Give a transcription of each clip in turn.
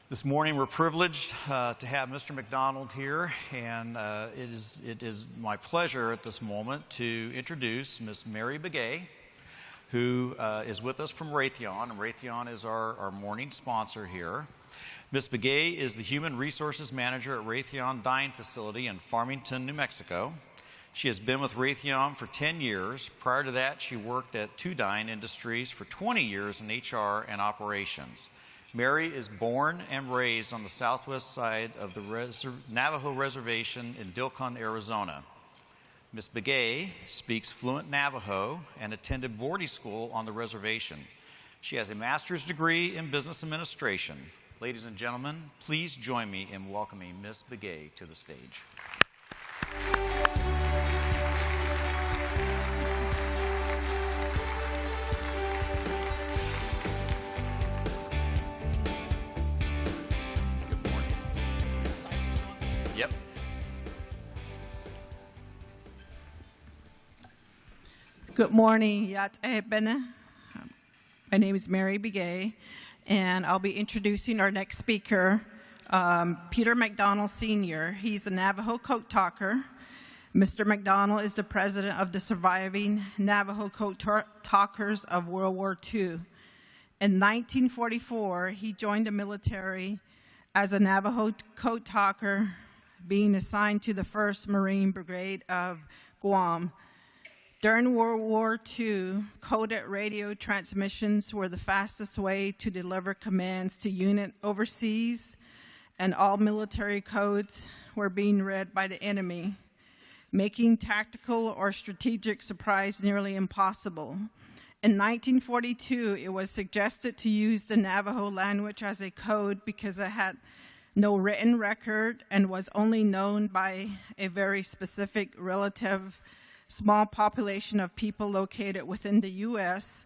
This morning we're privileged to have Mr. MacDonald here, and it is my pleasure at this moment to introduce Miss Mary Begay, who is with us from Raytheon, and Raytheon is our morning sponsor here. Ms. Begay is the Human Resources Manager at Raytheon Dyeing Facility in Farmington, New Mexico. She has been with Raytheon for 10 years. Prior to that, she worked at Two Dyeing Industries for 20 years in HR and operations. Mary is born and raised on the southwest side of the Navajo Reservation in Dilcon, Arizona. Ms. Begay speaks fluent Navajo and attended boarding school on the reservation. She has a master's degree in business administration. Ladies and gentlemen, please join me in welcoming Ms. Begay to the stage. Yep. Good morning. My name is Mary Begay, and I'll be introducing our next speaker, Peter MacDonald Sr. He's a Navajo Coat Talker. Mr. MacDonald is the president of the surviving Navajo Coat Talkers of World War II. In 1944, he joined the military as a Navajo Coat Talker, being assigned to the 1st Marine Brigade of Guam. During World War II, coded radio transmissions were the fastest way to deliver commands to units overseas, and all military codes were being read by the enemy, making tactical or strategic surprise nearly impossible. In 1942, it was suggested to use the Navajo language as a code because it had no written record and was only known by a very specific relative small population of people located within the U.S.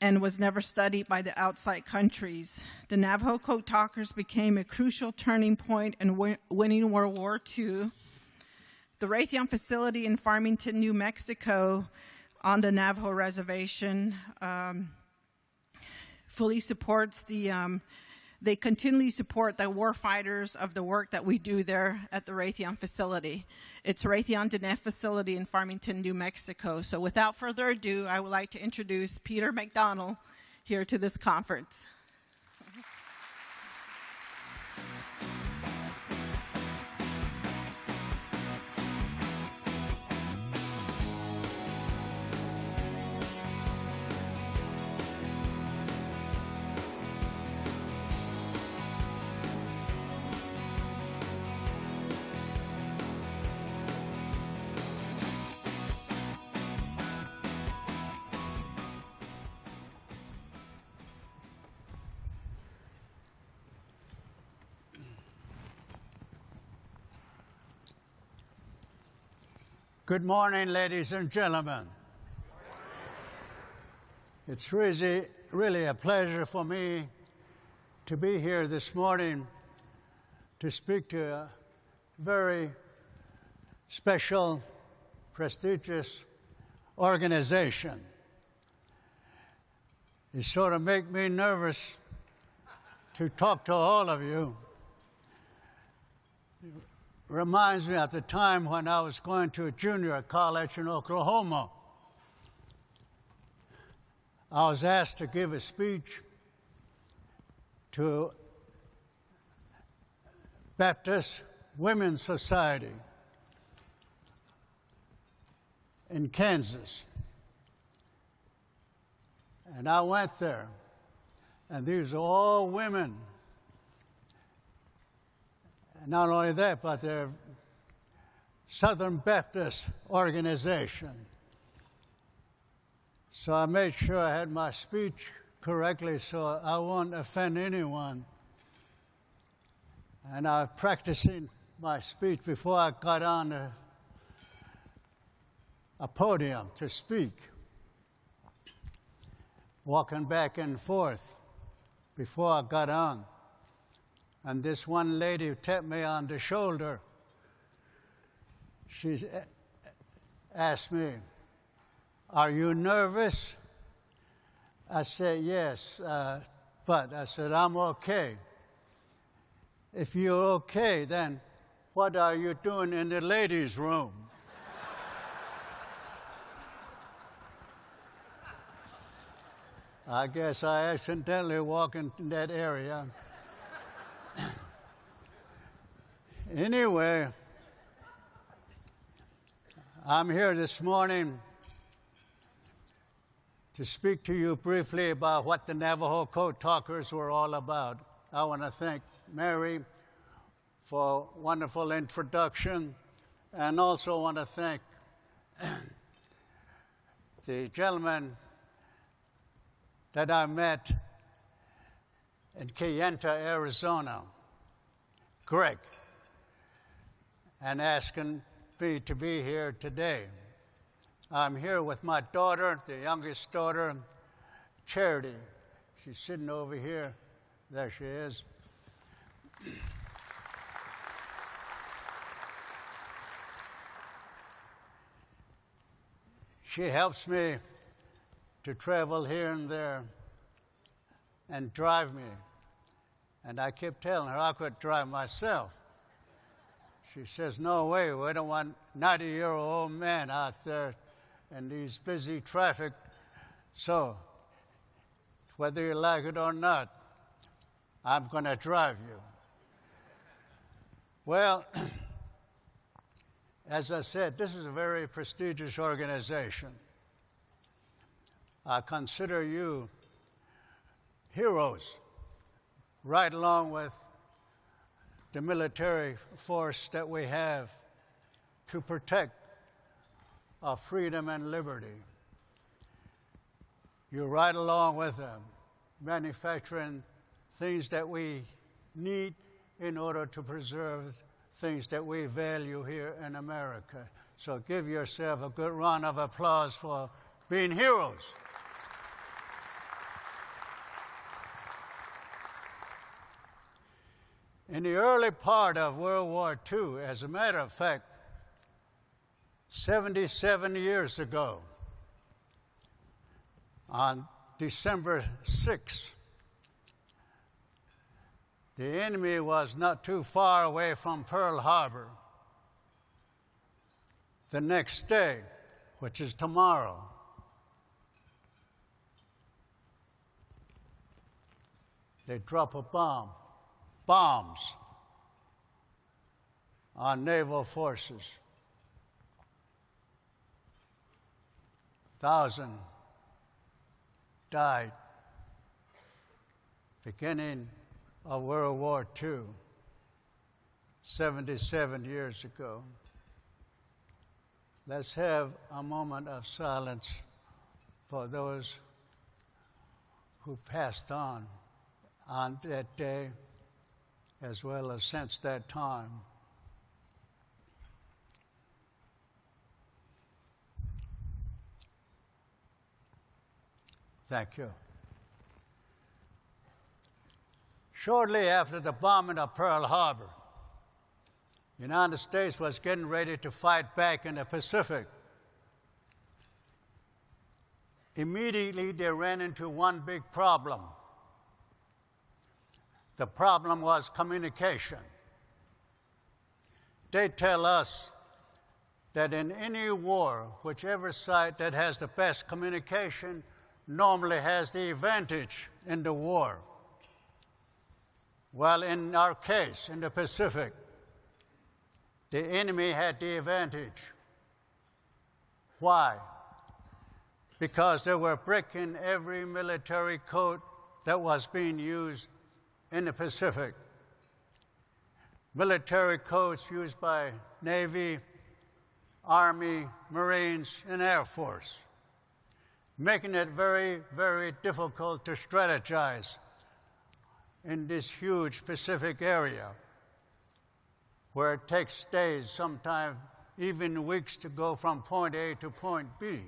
and was never studied by the outside countries. The Navajo Coat Talkers became a crucial turning point in winning World War II. The Raytheon facility in Farmington, New Mexico, on the Navajo reservation, fully supports they continually support the warfighters of the work that we do there at the Raytheon facility. It's Raytheon DNF facility in Farmington, New Mexico. So without further ado, I would like to introduce Peter MacDonald here to this conference. Good morning, ladies and gentlemen. It's really a pleasure for me to be here this morning to speak to a very special, prestigious organization. It sort of makes me nervous to talk to all of you. Reminds me of the time when I was going to a junior college in Oklahoma. I was asked to give a speech to Baptist Women's Society in Kansas. And I went there, and these are all women. Not only that, but they're Southern Baptist organization. So I made sure I had my speech correctly so I won't offend anyone. And I was practicing my speech before I got on a podium to speak, walking back and forth before I got on. And this one lady tapped me on the shoulder. She asked me, "Are you nervous?" I said, "Yes, but," I said, "I'm okay." If you're okay, then what are you doing in the ladies' room? I guess I accidentally walked into that area. Anyway, I'm here this morning to speak to you briefly about what the Navajo Code Talkers were all about. I want to thank Mary for a wonderful introduction, and also want to thank the gentleman that I met in Kayenta, Arizona, Greg, and asking me to be here today. I'm here with my daughter, the youngest daughter, Charity. She's sitting over here. There she is. She helps me to travel here and there and drive me. And I kept telling her I could drive myself. She says, no way, we don't want 90-year-old men out there in these busy traffic. So, whether you like it or not, I'm going to drive you. Well, as I said, this is a very prestigious organization. I consider you heroes, right along with the military force that we have to protect our freedom and liberty. You're right along with them, manufacturing things that we need in order to preserve things that we value here in America. So give yourself a good round of applause for being heroes. In the early part of World War II, as a matter of fact, 77 years ago, on December 6th, the enemy was not too far away from Pearl Harbor. The next day, which is tomorrow, they drop bombs on naval forces. 1,000 died, beginning of World War II, 77 years ago. Let's have a moment of silence for those who passed on that day, as well as since that time. Thank you. Shortly after the bombing of Pearl Harbor, the United States was getting ready to fight back in the Pacific. Immediately, they ran into one big problem. The problem was communication. They tell us that in any war, whichever side that has the best communication normally has the advantage in the war. Well, in our case, in the Pacific, the enemy had the advantage. Why? Because they were breaking every military code that was being used in the Pacific. Military codes used by Navy, Army, Marines, and Air Force, making it very, very difficult to strategize in this huge Pacific area where it takes days, sometimes even weeks, to go from point A to point B.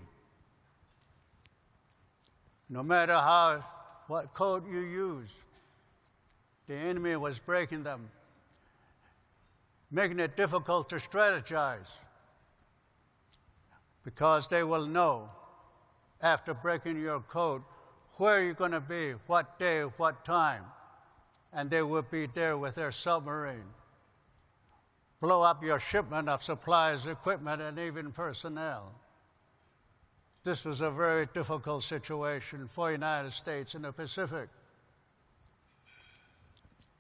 No matter what code you use, the enemy was breaking them, making it difficult to strategize, because they will know after breaking your code where you're going to be, what day, what time, and they would be there with their submarine. Blow up your shipment of supplies, equipment, and even personnel. This was a very difficult situation for the United States in the Pacific.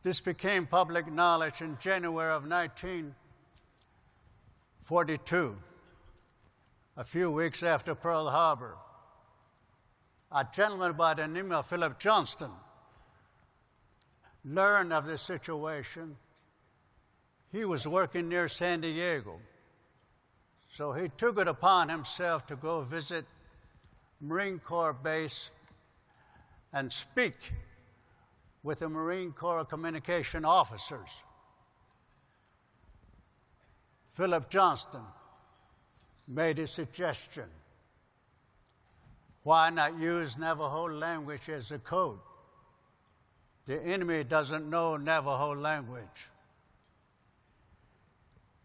This became public knowledge in January of 1942, a few weeks after Pearl Harbor. A gentleman by the name of Philip Johnston learned of the situation. He was working near San Diego, so he took it upon himself to go visit Marine Corps base and speak with the Marine Corps communication officers. Philip Johnston made a suggestion. Why not use Navajo language as a code? The enemy doesn't know Navajo language.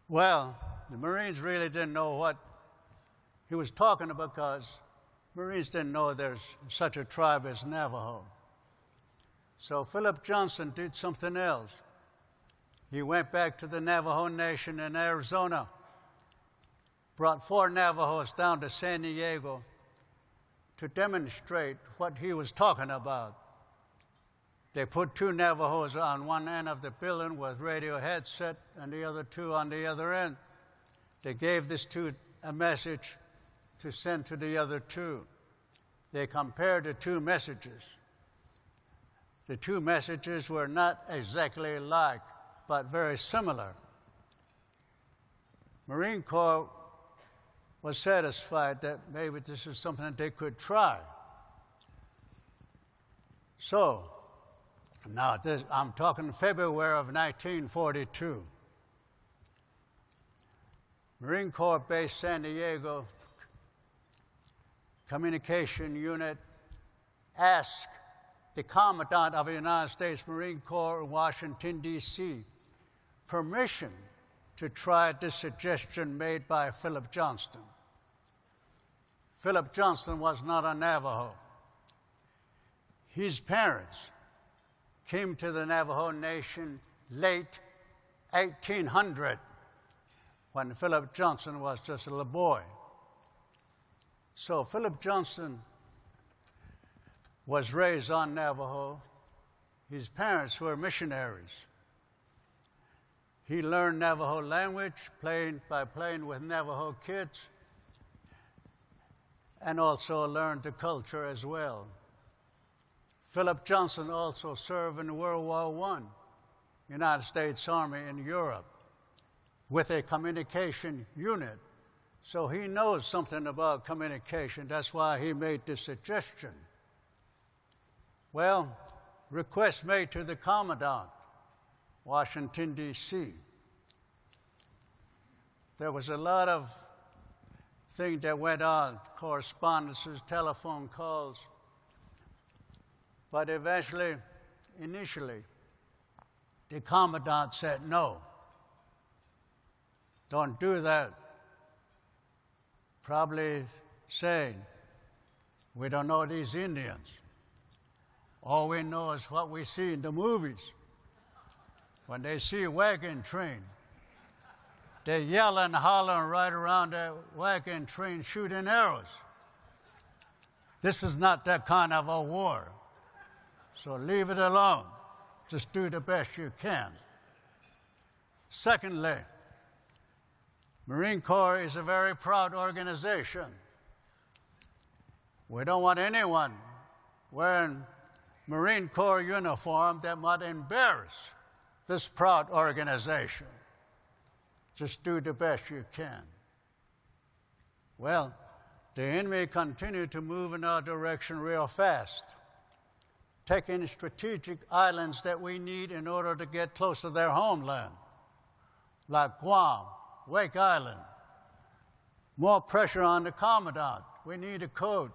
Well, the Marines really didn't know what he was talking about because Marines didn't know there's such a tribe as Navajo. So Philip Johnston did something else. He went back to the Navajo Nation in Arizona, brought 4 Navajos down to San Diego to demonstrate what he was talking about. They put 2 Navajos on one end of the building with radio headset and the other 2 on the other end. They gave this 2 a message to send to the other 2. They compared the 2 messages. The 2 messages were not exactly alike, but very similar. Marine Corps was satisfied that maybe this is something that they could try. So, now I'm talking February of 1942. Marine Corps Base San Diego Communication Unit asked the Commandant of the United States Marine Corps in Washington, D.C., permission to try this suggestion made by Philip Johnston. Philip Johnston was not a Navajo. His parents came to the Navajo Nation late 1800, when Philip Johnston was just a little boy. So Philip Johnston was raised on Navajo. His parents were missionaries. He learned Navajo language by playing with Navajo kids, and also learned the culture as well. Philip Johnston also served in World War I, United States Army in Europe, with a communication unit. So he knows something about communication. That's why he made this suggestion. Well, request made to the Commandant, Washington, D.C. There was a lot of things that went on, correspondences, telephone calls. But initially, the Commandant said, no, don't do that. Probably saying, we don't know these Indians. All we know is what we see in the movies. When they see a wagon train, they yell and holler right around that wagon train shooting arrows. This is not that kind of a war. So leave it alone. Just do the best you can. Secondly, Marine Corps is a very proud organization. We don't want anyone wearing Marine Corps uniform that might embarrass this proud organization. Just do the best you can. Well, the enemy continued to move in our direction real fast, taking strategic islands that we need in order to get close to their homeland, like Guam, Wake Island. More pressure on the Commandant. We need a code.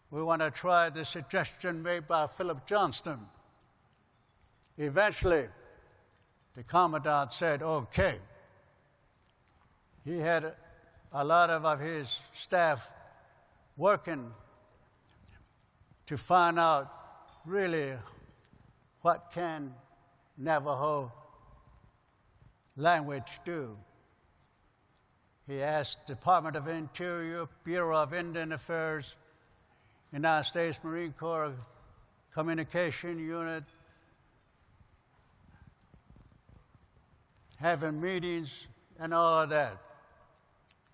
We want to try the suggestion made by Philip Johnston. Eventually, the Commandant said, okay. He had a lot of his staff working to find out really what can Navajo language do? He asked Department of Interior, Bureau of Indian Affairs, United States Marine Corps Communication Unit, having meetings and all of that,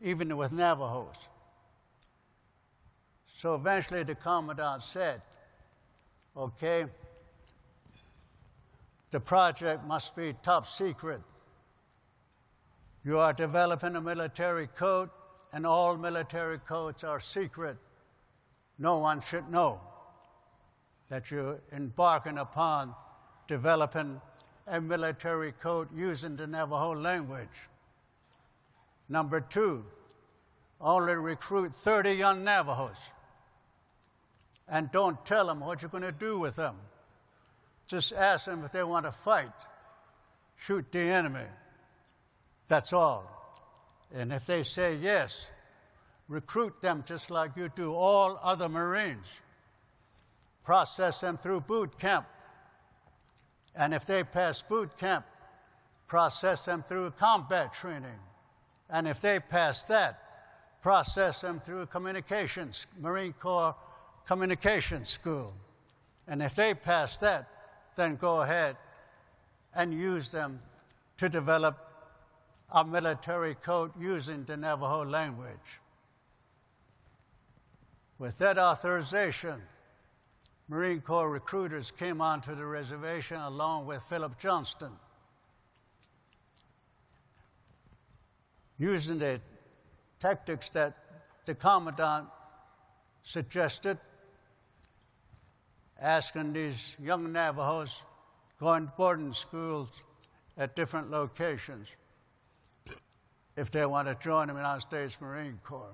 even with Navajos. So eventually the commandant said, okay, the project must be top secret. You are developing a military code, and all military codes are secret. No one should know that you're embarking upon developing a military code using the Navajo language. Number two, only recruit 30 young Navajos. And don't tell them what you're going to do with them. Just ask them if they want to fight. Shoot the enemy. That's all. And if they say yes, recruit them just like you do all other Marines. Process them through boot camp. And if they pass boot camp, process them through combat training. And if they pass that, process them through communications, Marine Corps Communications School. And if they pass that, then go ahead and use them to develop a military code using the Navajo language. With that authorization, Marine Corps recruiters came onto the reservation along with Philip Johnston, using the tactics that the commandant suggested, asking these young Navajos going to boarding schools at different locations if they want to join the United States Marine Corps.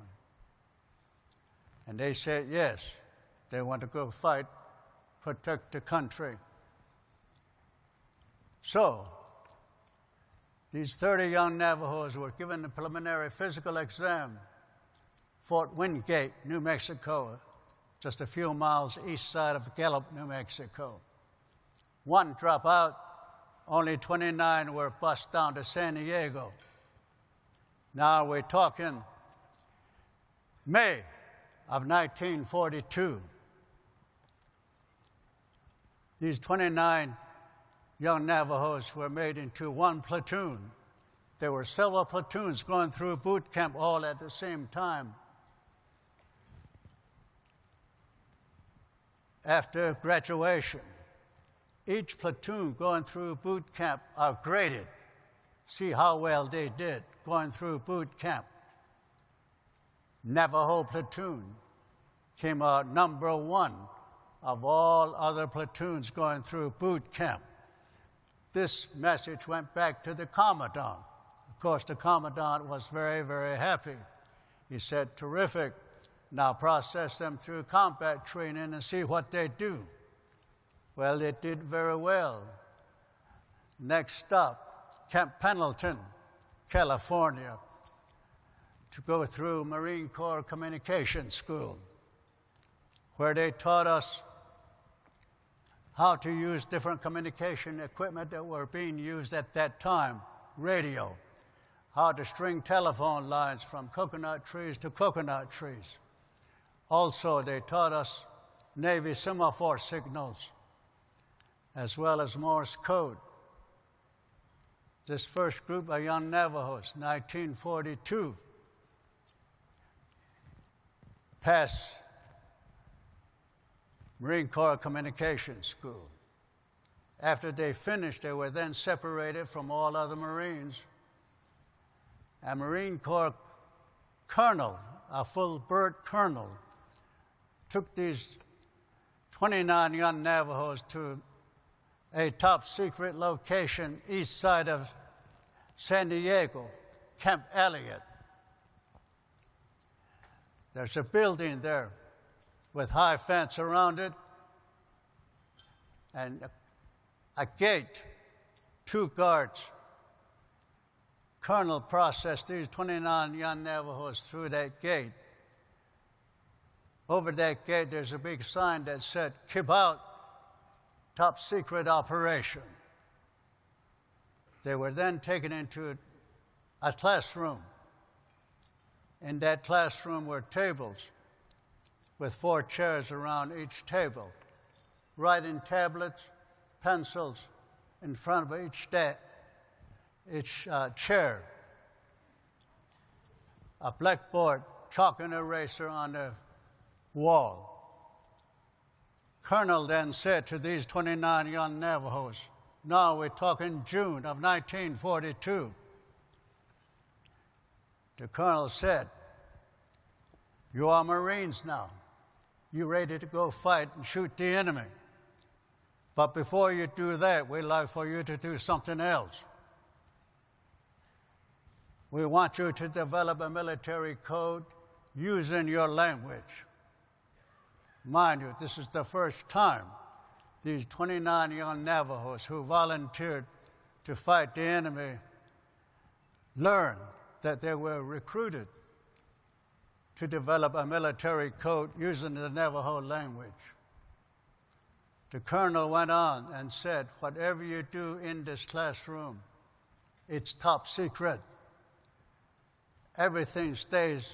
And they said yes, they want to go fight, protect the country. So, these 30 young Navajos were given the preliminary physical exam, Fort Wingate, New Mexico, just a few miles east side of Gallup, New Mexico. One dropped out, only 29 were bused down to San Diego. Now we're talking May of 1942. These 29 young Navajos were made into one platoon. There were several platoons going through boot camp all at the same time. After graduation, each platoon going through boot camp are graded. See how well they did going through boot camp. Navajo platoon came out number one of all other platoons going through boot camp. This message went back to the commandant. Of course, the commandant was very, very happy. He said, terrific. Now process them through combat training and see what they do. Well, they did very well. Next stop, Camp Pendleton, California, to go through Marine Corps Communication School, where they taught us how to use different communication equipment that were being used at that time, radio, how to string telephone lines from coconut trees to coconut trees. Also, they taught us Navy semaphore signals, as well as Morse code. This first group of young Navajos, 1942, passed Marine Corps Communication School. After they finished, they were then separated from all other Marines. A Marine Corps colonel, a full-bird colonel, took these 29 young Navajos to a top-secret location east side of San Diego, Camp Elliott. There's a building there with high fence around it and a gate, 2 guards. Colonel processed these 29 young Navajos through that gate. Over that gate, there's a big sign that said, "Keep out, top secret operation. They were then taken into a classroom. In that classroom were tables with 4 chairs around each table, writing tablets, pencils in front of each chair, a blackboard, chalk and eraser on the wall. Colonel then said to these 29 young Navajos, now we're talking June of 1942. The colonel said, you are Marines now. You ready to go fight and shoot the enemy. But before you do that, we'd like for you to do something else. We want you to develop a military code using your language. Mind you, this is the first time these 29 young Navajos who volunteered to fight the enemy learned that they were recruited to develop a military code using the Navajo language. The colonel went on and said, whatever you do in this classroom, it's top secret. Everything stays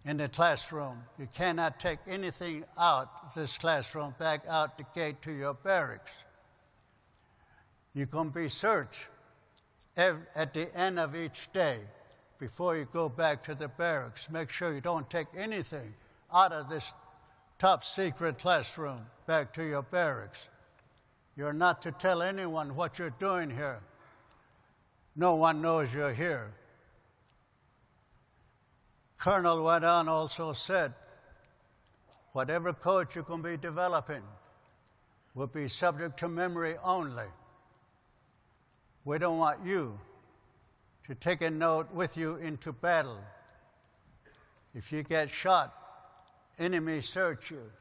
in the classroom. You cannot take anything out of this classroom back out the gate to your barracks. You're going to be searched at the end of each day before you go back to the barracks. Make sure you don't take anything out of this top secret classroom back to your barracks. You're not to tell anyone what you're doing here. No one knows you're here. Colonel went on also said, whatever code you're going to be developing will be subject to memory only. We don't want you to take a note with you into battle. If you get shot, enemies search you.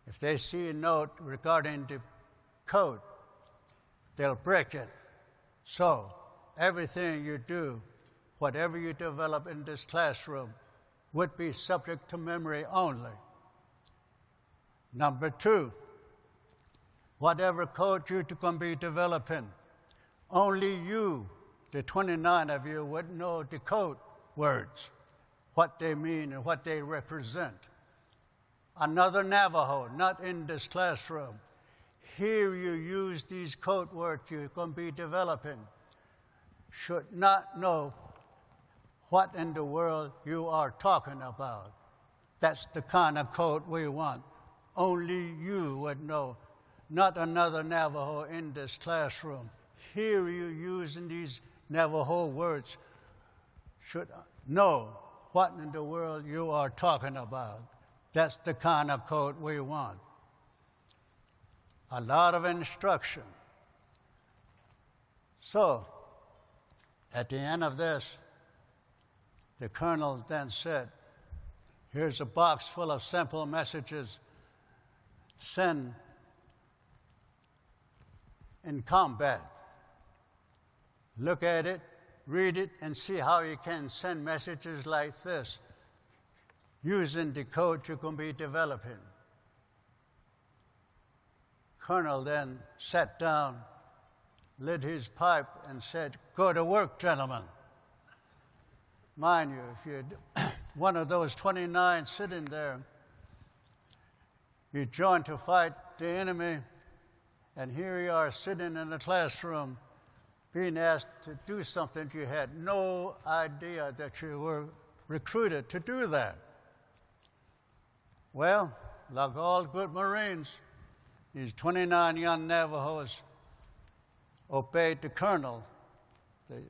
If they see a note regarding the code, they'll break it. So everything you do, whatever you develop in this classroom, would be subject to memory only. Number 2, whatever code you're going to be developing, only you, the 29 of you, would know the code words, what they mean and what they represent. Another Navajo, not in this classroom, here you use these code words you're going to be developing, should not know what in the world you are talking about. That's the kind of code we want. Only you would know, not another Navajo in this classroom. Here you using these Navajo words should know what in the world you are talking about. That's the kind of code we want. A lot of instruction. So, at the end of this, the colonel then said, here's a box full of simple messages. Send in combat. Look at it, read it, and see how you can send messages like this using the code you're going to be developing. Colonel then sat down, lit his pipe, and said, go to work, gentlemen. Mind you, if you're one of those 29 sitting there, you joined to fight the enemy, and here you are sitting in the classroom being asked to do something you had no idea that you were recruited to do that. Well, like all good Marines, these 29 young Navajos obeyed the colonel,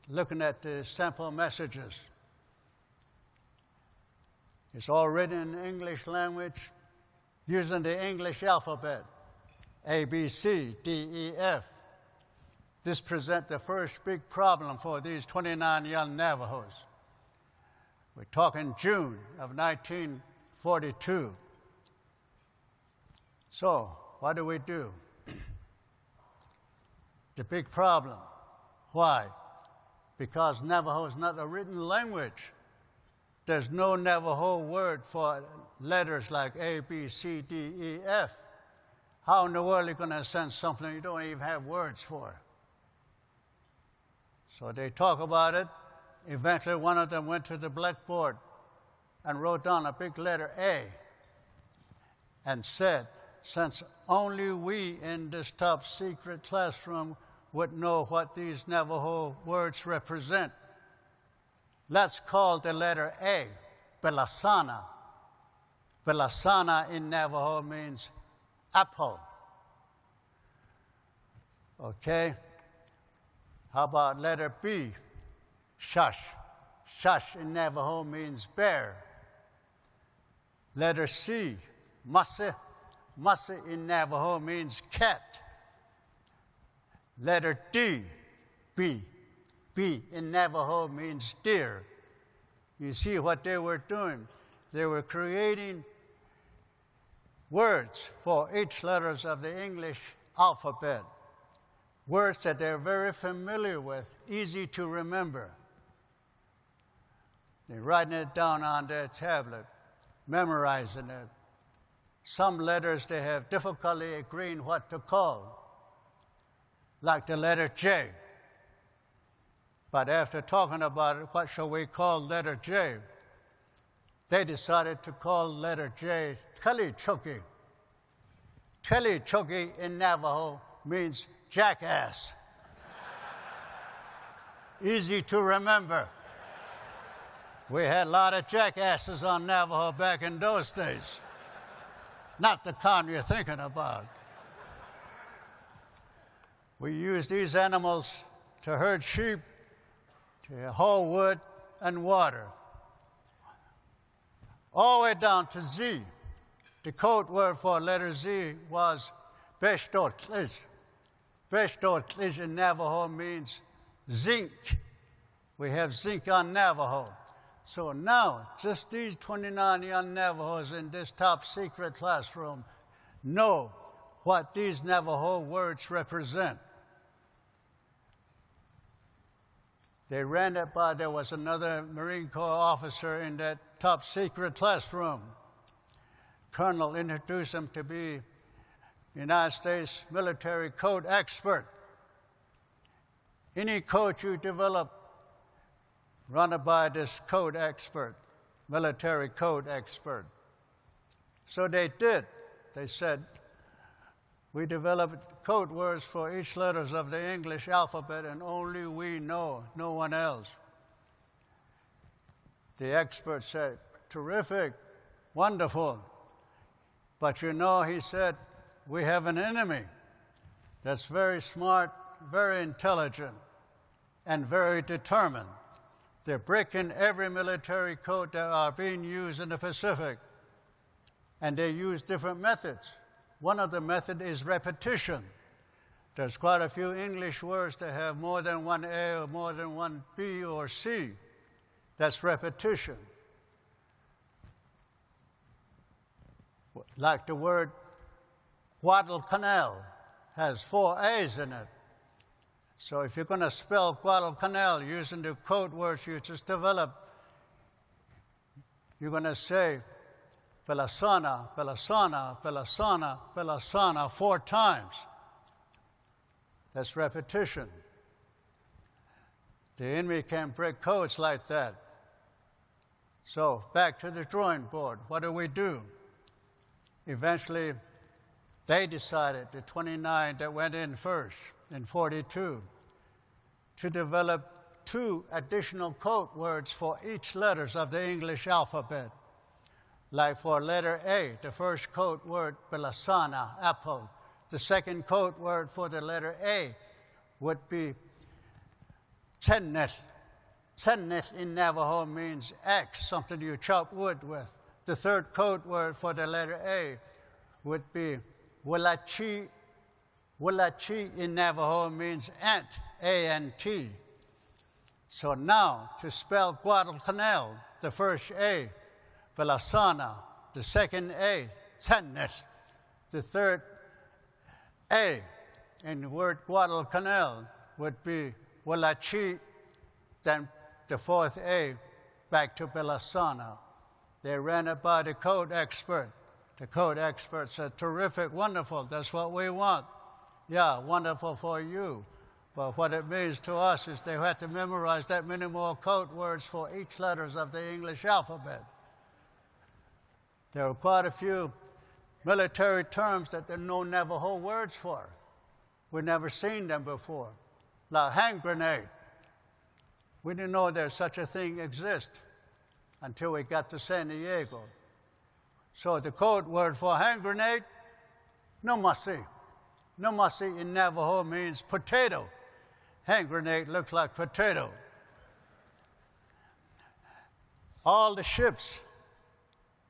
looking at the sample messages. It's all written in English language using the English alphabet, A, B, C, D, E, F. This presents the first big problem for these 29 young Navajos. We're talking June of 1942. So, what do we do? The big problem. Why? Because Navajo is not a written language. There's no Navajo word for letters like A, B, C, D, E, F. How in the world are you going to send something you don't even have words for? So they talk about it. Eventually, one of them went to the blackboard and wrote down a big letter A and said, since only we in this top secret classroom would know what these Navajo words represent, let's call the letter A Belasana. Belasana in Navajo means apple. Okay? How about letter B? Shush. Shush in Navajo means bear. Letter C, Mase. Mase in Navajo means cat. Letter D, B. B in Navajo means deer. You see what they were doing? They were creating words for each letters of the English alphabet. Words that they're very familiar with, easy to remember. They're writing it down on their tablet, memorizing it. Some letters they have difficulty agreeing what to call, like the letter J. But after talking about it, what shall we call letter J? They decided to call letter J Telichoki. Telichoki in Navajo means jackass. Easy to remember. We had a lot of jackasses on Navajo back in those days. Not the kind you're thinking about. We used these animals to herd sheep, to haul wood and water. All the way down to Z. The code word for letter Z was Beshtotlish. Beshtotlish in Navajo means zinc. We have zinc on Navajo. So now, just these 29 young Navajos in this top secret classroom know what these Navajo words represent. They ran it by, there was another Marine Corps officer in that top secret classroom. Colonel introduced him to be United States military code expert. Any code you develop, run it by this code expert, military code expert. So they did. They said, we developed code words for each letters of the English alphabet, and only we know, no one else. The expert said, terrific, wonderful. But you know, he said, we have an enemy that's very smart, very intelligent, and very determined. They're breaking every military code that are being used in the Pacific, and they use different methods. One of the methods is repetition. There's quite a few English words that have more than one A or more than one B or C. That's repetition. Like the word Guadalcanal has 4 A's in it. So if you're going to spell Guadalcanal using the code words you just developed, you're going to say Belasana, Belasana, Belasana, Belasana 4 times. That's repetition. The enemy can break codes like that. So back to the drawing board. What do? Eventually, they decided, the 29 that went in first in 42, to develop 2 additional code words for each letters of the English alphabet. Like for letter A, the first code word, Belasana, apple. The second code word for the letter A would be Tennet. Tennet in Navajo means axe, something you chop wood with. The third code word for the letter A would be Walachi. Walachi in Navajo means ant, A-N-T. So now, to spell Guadalcanal, the first A, Belasana, the second A, Tennet, the third A in the word Guadalcanal would be Walachi, then the fourth A back to Belasana. They ran it by the code expert. The code expert said, terrific, wonderful, that's what we want. Yeah, wonderful for you. But what it means to us is they had to memorize that many more code words for each letters of the English alphabet. There are quite a few military terms that there are no Navajo words for. We've never seen them before. Like hand grenade. We didn't know there's such a thing exists until we got to San Diego. So the code word for hand grenade, nomasi. Nomasi in Navajo means potato. Hand grenade looks like potato. All the ships,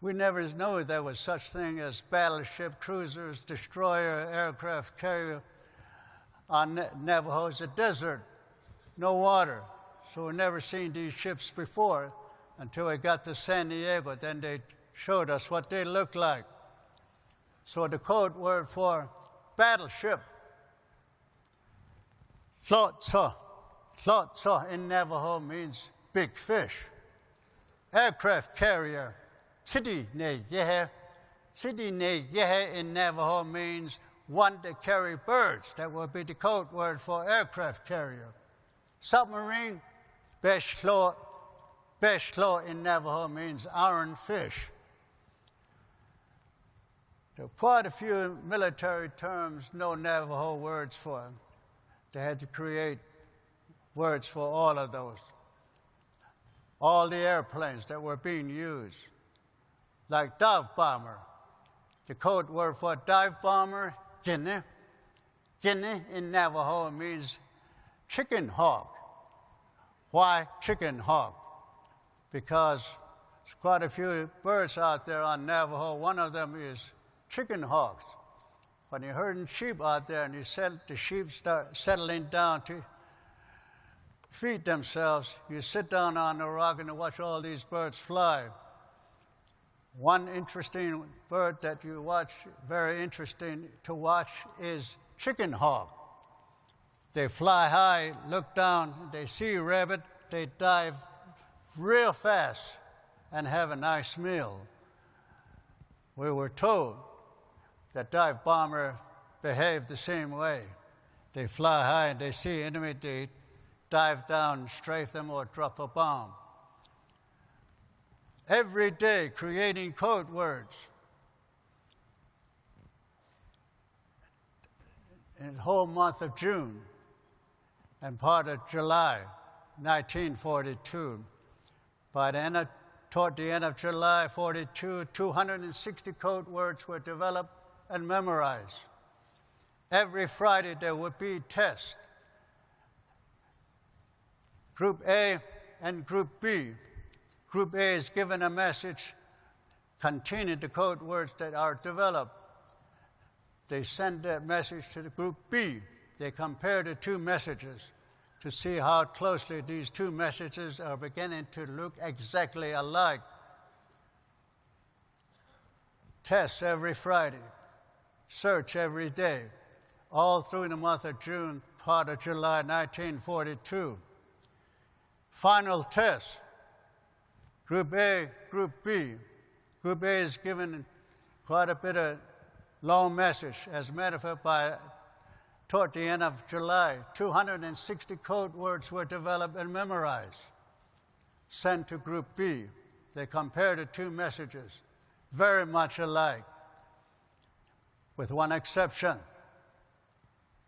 we never knew there was such thing as battleship, cruisers, destroyer, aircraft carrier. On Navajo is a desert, no water. So we never seen these ships before until we got to San Diego. Then they showed us what they look like. So the code word for battleship, tlotso. Tlotso in Navajo means big fish. Aircraft carrier, tidi ne yehe. Tidi ne yehe in Navajo means one that carry birds. That would be the code word for aircraft carrier. Submarine, beshlo. Beshlo in Navajo means iron fish. There are quite a few military terms, no Navajo words for. They had to create words for all of those. All the airplanes that were being used, like dive bomber. The code word for dive bomber, Guinea. Guinea in Navajo means chicken hawk. Why chicken hawk? Because there's quite a few birds out there on Navajo. One of them is chicken hawks. When you're herding sheep out there and the sheep start settling down to feed themselves, you sit down on the rock and watch all these birds fly. One interesting bird that you watch, very interesting to watch, is chicken hawk. They fly high, look down, they see a rabbit, they dive real fast and have a nice meal. We were told that dive bomber behave the same way. They fly high and they see enemy, they dive down, strafe them, or drop a bomb. Every day creating code words. In the whole month of June and part of July 1942. Toward the end of July 42, 260 code words were developed and memorized. Every Friday there would be tests. Group A and Group B. Group A is given a message containing the code words that are developed. They send that message to the Group B. They compare the two messages to see how closely these two messages are beginning to look exactly alike. Tests every Friday, search every day, all through the month of June, part of July 1942. Final test, Group A, Group B. Group A is given quite a bit of long message. As a matter of fact, toward the end of July, 260 code words were developed and memorized, sent to Group B. They compared the two messages, very much alike, with one exception,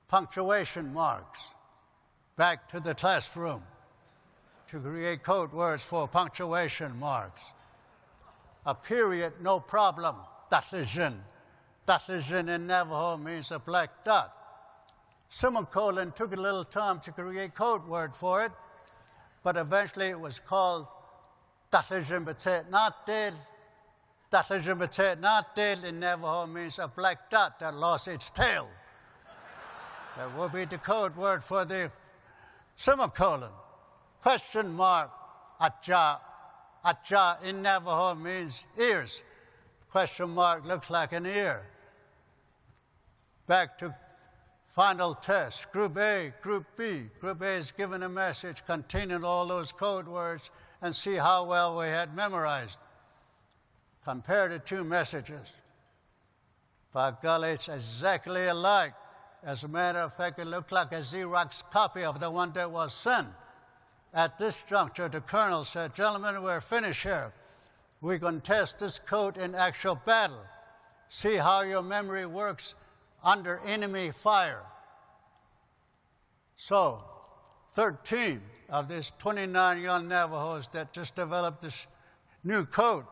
punctuation marks. Back to the classroom to create code words for punctuation marks. A period, no problem, daslijin. Daslijin in Navajo means a black dot. Semicolon took a little time to create code word for it, but eventually it was called daslijin betet not dead. Daslijin betet not dead in Navajo means a black dot that lost its tail. That will be the code word for the semicolon. Question mark, aja. Aja in Navajo means ears. Question mark looks like an ear. Back to final test. Group A, Group B. Group A is given a message containing all those code words and see how well we had memorized. Compare the two messages. By golly, it's exactly alike. As a matter of fact, it looked like a Xerox copy of the one that was sent. At this juncture, the colonel said, "Gentlemen, we're finished here. We're going to test this coat in actual battle. See how your memory works under enemy fire." So, 13 of these 29 young Navajos that just developed this new coat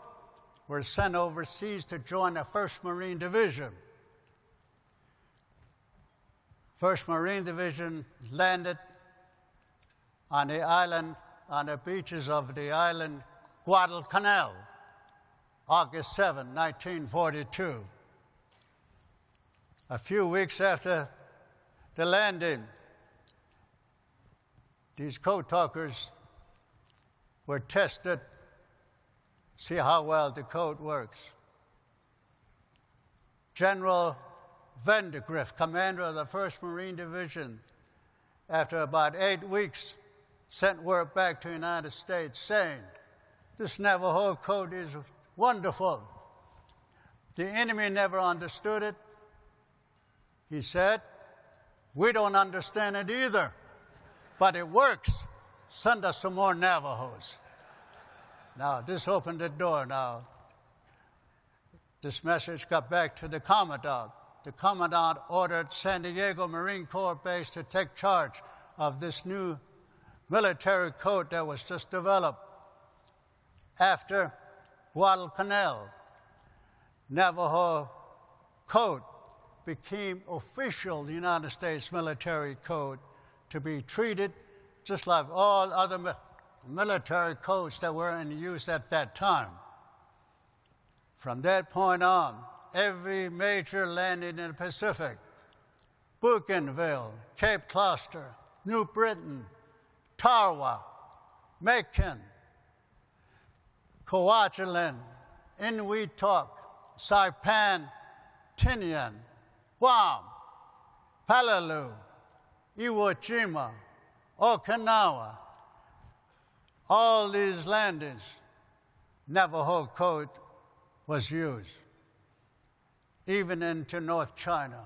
were sent overseas to join the 1st Marine Division. 1st Marine Division landed on the island, on the beaches of the island Guadalcanal, August 7, 1942. A few weeks after the landing, these code talkers were tested, see how well the code works. General Vandegrift, commander of the 1st Marine Division, after about 8 weeks, sent word back to the United States saying, "This Navajo code is wonderful. The enemy never understood it." He said, "We don't understand it either, but it works. Send us some more Navajos." Now, this opened the door. Now, this message got back to the commandant. The commandant ordered San Diego Marine Corps Base to take charge of this new military code that was just developed. After Guadalcanal, Navajo code became official United States military code to be treated just like all other military codes that were in use at that time. From that point on, every major landing in the Pacific, Bougainville, Cape Cluster, New Britain, Tarawa, Macon, Kwajalein, Inuitok, Saipan, Tinian, Guam, Palau, Iwo Jima, Okinawa, all these landings, Navajo code was used. Even into North China.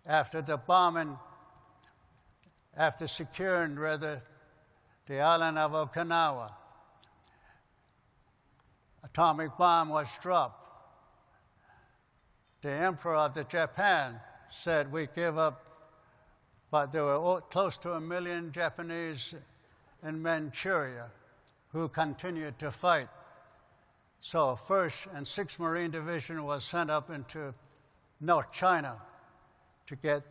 After the bombing, after securing, rather, the island of Okinawa, atomic bomb was dropped. The emperor of the Japan said we give up, but there were close to 1 million Japanese in Manchuria who continued to fight. So 1st and 6th Marine Division was sent up into North China to get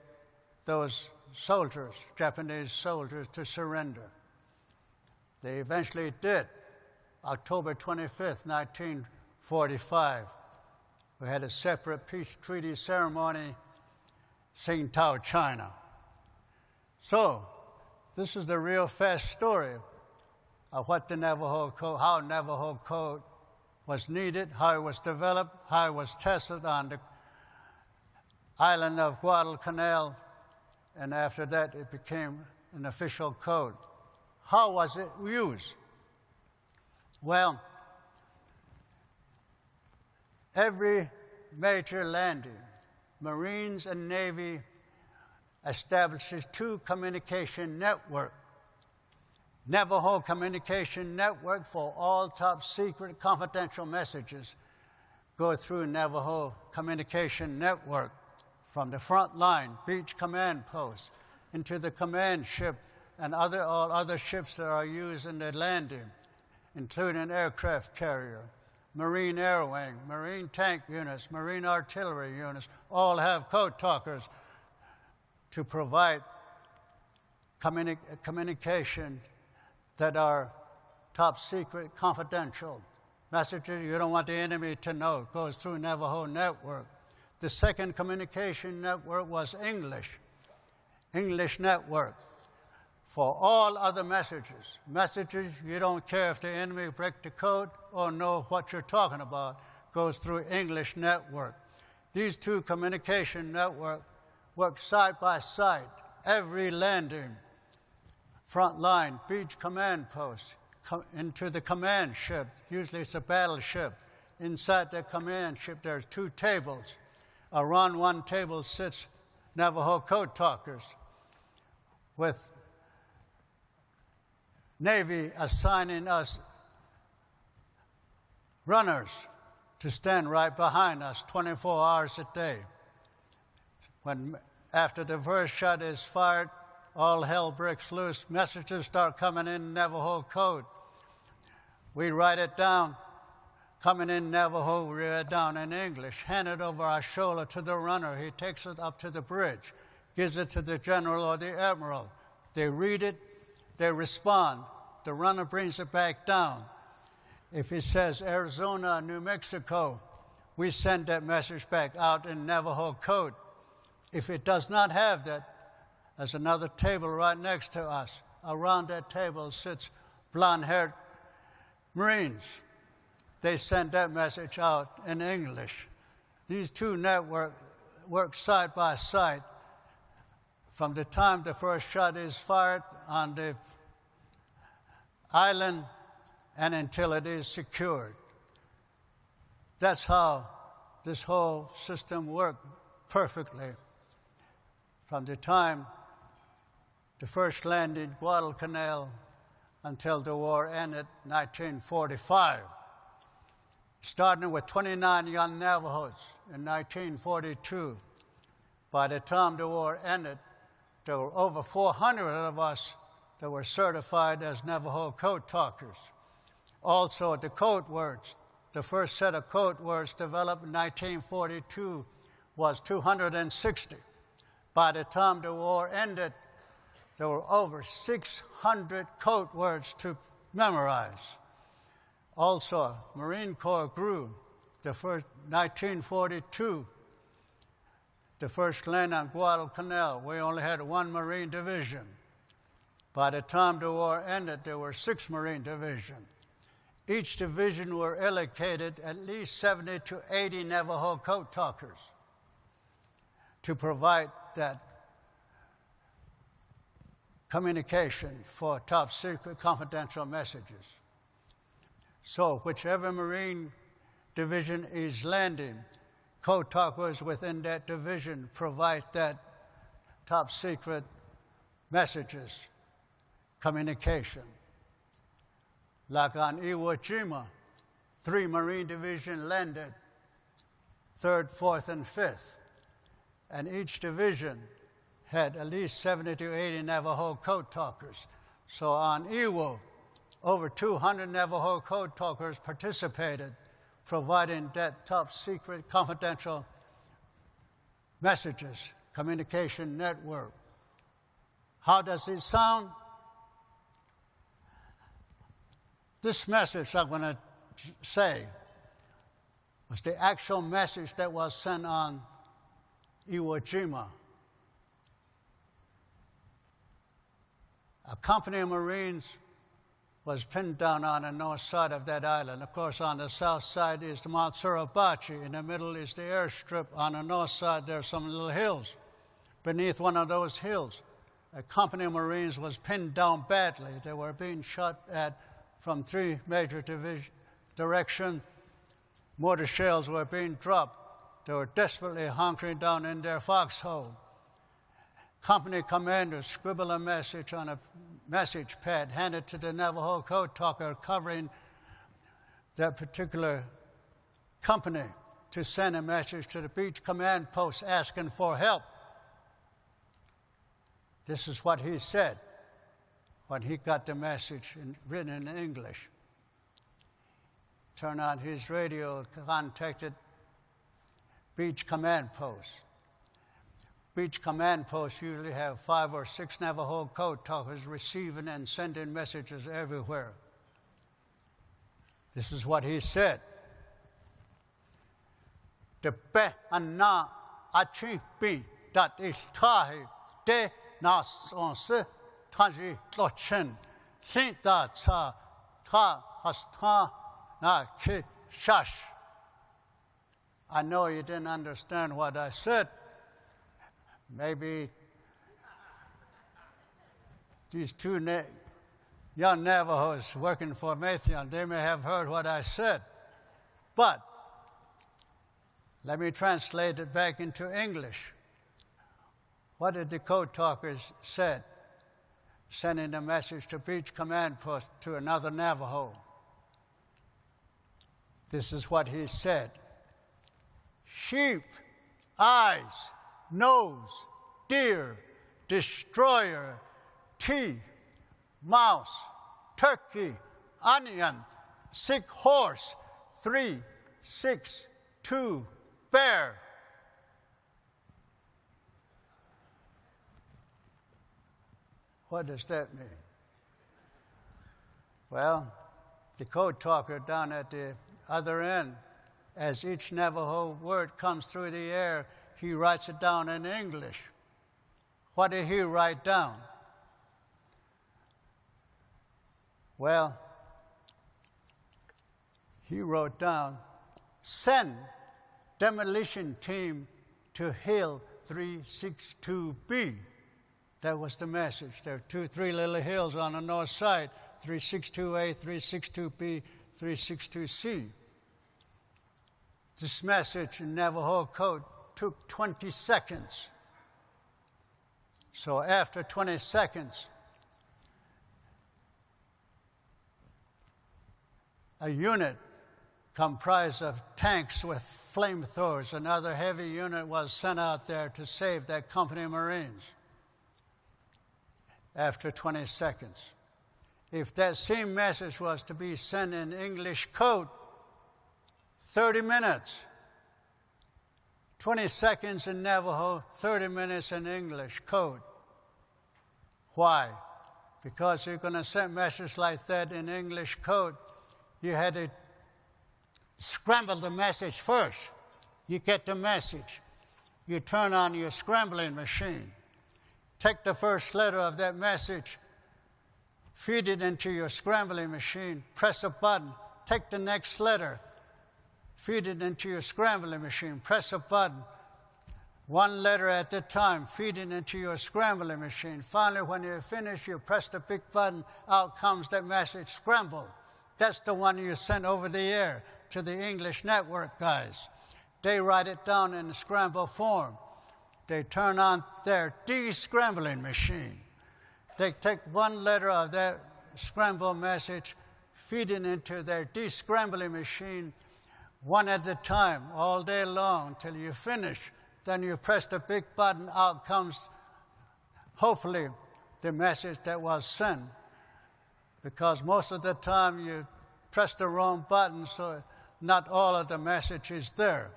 those soldiers, Japanese soldiers, to surrender. They eventually did. October 25th, 1945. We had a separate peace treaty ceremony, Tsingtao, China. So, this is the real fast story of what the Navajo Code, how Navajo Code was needed, how it was developed, how it was tested on the island of Guadalcanal, and after that it became an official code. How was it used? Well, every major landing, Marines and Navy establishes 2 communication networks. Navajo Communication Network for all top secret confidential messages go through Navajo Communication Network from the front line, beach command posts, into the command ship and all other ships that are used in the landing, including aircraft carrier, Marine air wing, Marine tank units, Marine artillery units, all have code talkers to provide communication that are top secret, confidential messages you don't want the enemy to know. Goes through Navajo Network. The second communication network was English network. For all other messages you don't care if the enemy break the code or know what you're talking about, goes through English network. These 2 communication networks work side by side. Every landing, front line, beach command post, into the command ship. Usually it's a battleship. Inside the command ship, there's 2 tables. Around one table sits Navajo code talkers with Navy assigning us runners to stand right behind us 24 hours a day. After the first shot is fired, all hell breaks loose. Messages start coming in Navajo code. We write it down. Coming in Navajo, we write it down in English. Hand it over our shoulder to the runner. He takes it up to the bridge, gives it to the general or the admiral. They read it. They respond. The runner brings it back down. If he says Arizona, New Mexico, we send that message back out in Navajo code. If it does not have that, there's another table right next to us. Around that table sits blonde-haired Marines. They send that message out in English. These two networks work side by side from the time the first shot is fired on the island and until it is secured. That's how this whole system worked perfectly. From the time the first landed Guadalcanal until the war ended in 1945. Starting with 29 young Navajos in 1942. By the time the war ended, there were over 400 of us that were certified as Navajo code talkers. Also, the code words, the first set of code words developed in 1942 was 260. By the time the war ended, there were over 600 code words to memorize. Also, Marine Corps grew. The first 1942, the first land on Guadalcanal, we only had one Marine division. By the time the war ended, there were 6 Marine divisions. Each division were allocated at least 70 to 80 Navajo code talkers to provide that communication for top secret confidential messages. So whichever Marine division is landing, code talkers within that division provide that top secret messages, communication. Like on Iwo Jima, 3 Marine division landed, 3rd, 4th, and 5th. And each division had at least 70 to 80 Navajo code talkers. So on Iwo, over 200 Navajo code talkers participated, providing that top secret confidential messages, communication network. How does it sound? This message I'm going to say was the actual message that was sent on Iwo Jima. A company of Marines was pinned down on the north side of that island. Of course, on the south side is the Mount Suribachi. In the middle is the airstrip. On the north side, there are some little hills. Beneath one of those hills, a company of Marines was pinned down badly. They were being shot at from 3 major directions. Mortar shells were being dropped. They were desperately hunkering down in their foxhole. Company commanders scribbled a message on a message pad, handed to the Navajo code talker covering that particular company to send a message to the beach command post asking for help. This is what he said when he got the message written in English. Turned on his radio, contacted beach command post. Beach command posts usually have 5 or 6 Navajo code talkers receiving and sending messages everywhere. This is what he said. The pe anna achi bi dat is tahi de nas onse taji tlochen sinta cha ta hasta na ki shash. I know you didn't understand what I said. Maybe these 2 young Navajos working for Mathion, they may have heard what I said. But Let me translate it back into English. What did the code talkers said, sending a message to each command post to another Navajo? This is what he said. Sheep, eyes, nose, deer, destroyer, tea, mouse, turkey, onion, sick horse, 3, 6, 2, bear. What does that mean? Well, the code talker down at the other end, as each Navajo word comes through the air, he writes it down in English. What did he write down? Well, he wrote down, send demolition team to Hill 362B. That was the message. There are 3 little hills on the north side, 362A, 362B, 362C. This message in Navajo code took 20 seconds. So after 20 seconds, a unit comprised of tanks with flamethrowers, another heavy unit was sent out there to save that company Marines. After 20 seconds. If that same message was to be sent in English code, 30 minutes. 20 seconds in Navajo, 30 minutes in English code. Why? Because you're going to send messages like that in English code, you had to scramble the message first. You get the message. You turn on your scrambling machine. Take the first letter of that message, feed it into your scrambling machine, press a button, take the next letter, feed it into your scrambling machine, press a button, 1 letter at a time, feed it into your scrambling machine. Finally, when you're finished, you press the big button, out comes that message, scramble. That's the one you send over the air to the English network guys. They write it down in the scramble form. They turn on their de-scrambling machine. They take 1 letter of that scramble message, feed it into their de-scrambling machine, 1 at a time, all day long, till you finish. Then you press the big button, out comes, hopefully, the message that was sent. Because most of the time you press the wrong button, so not all of the message is there.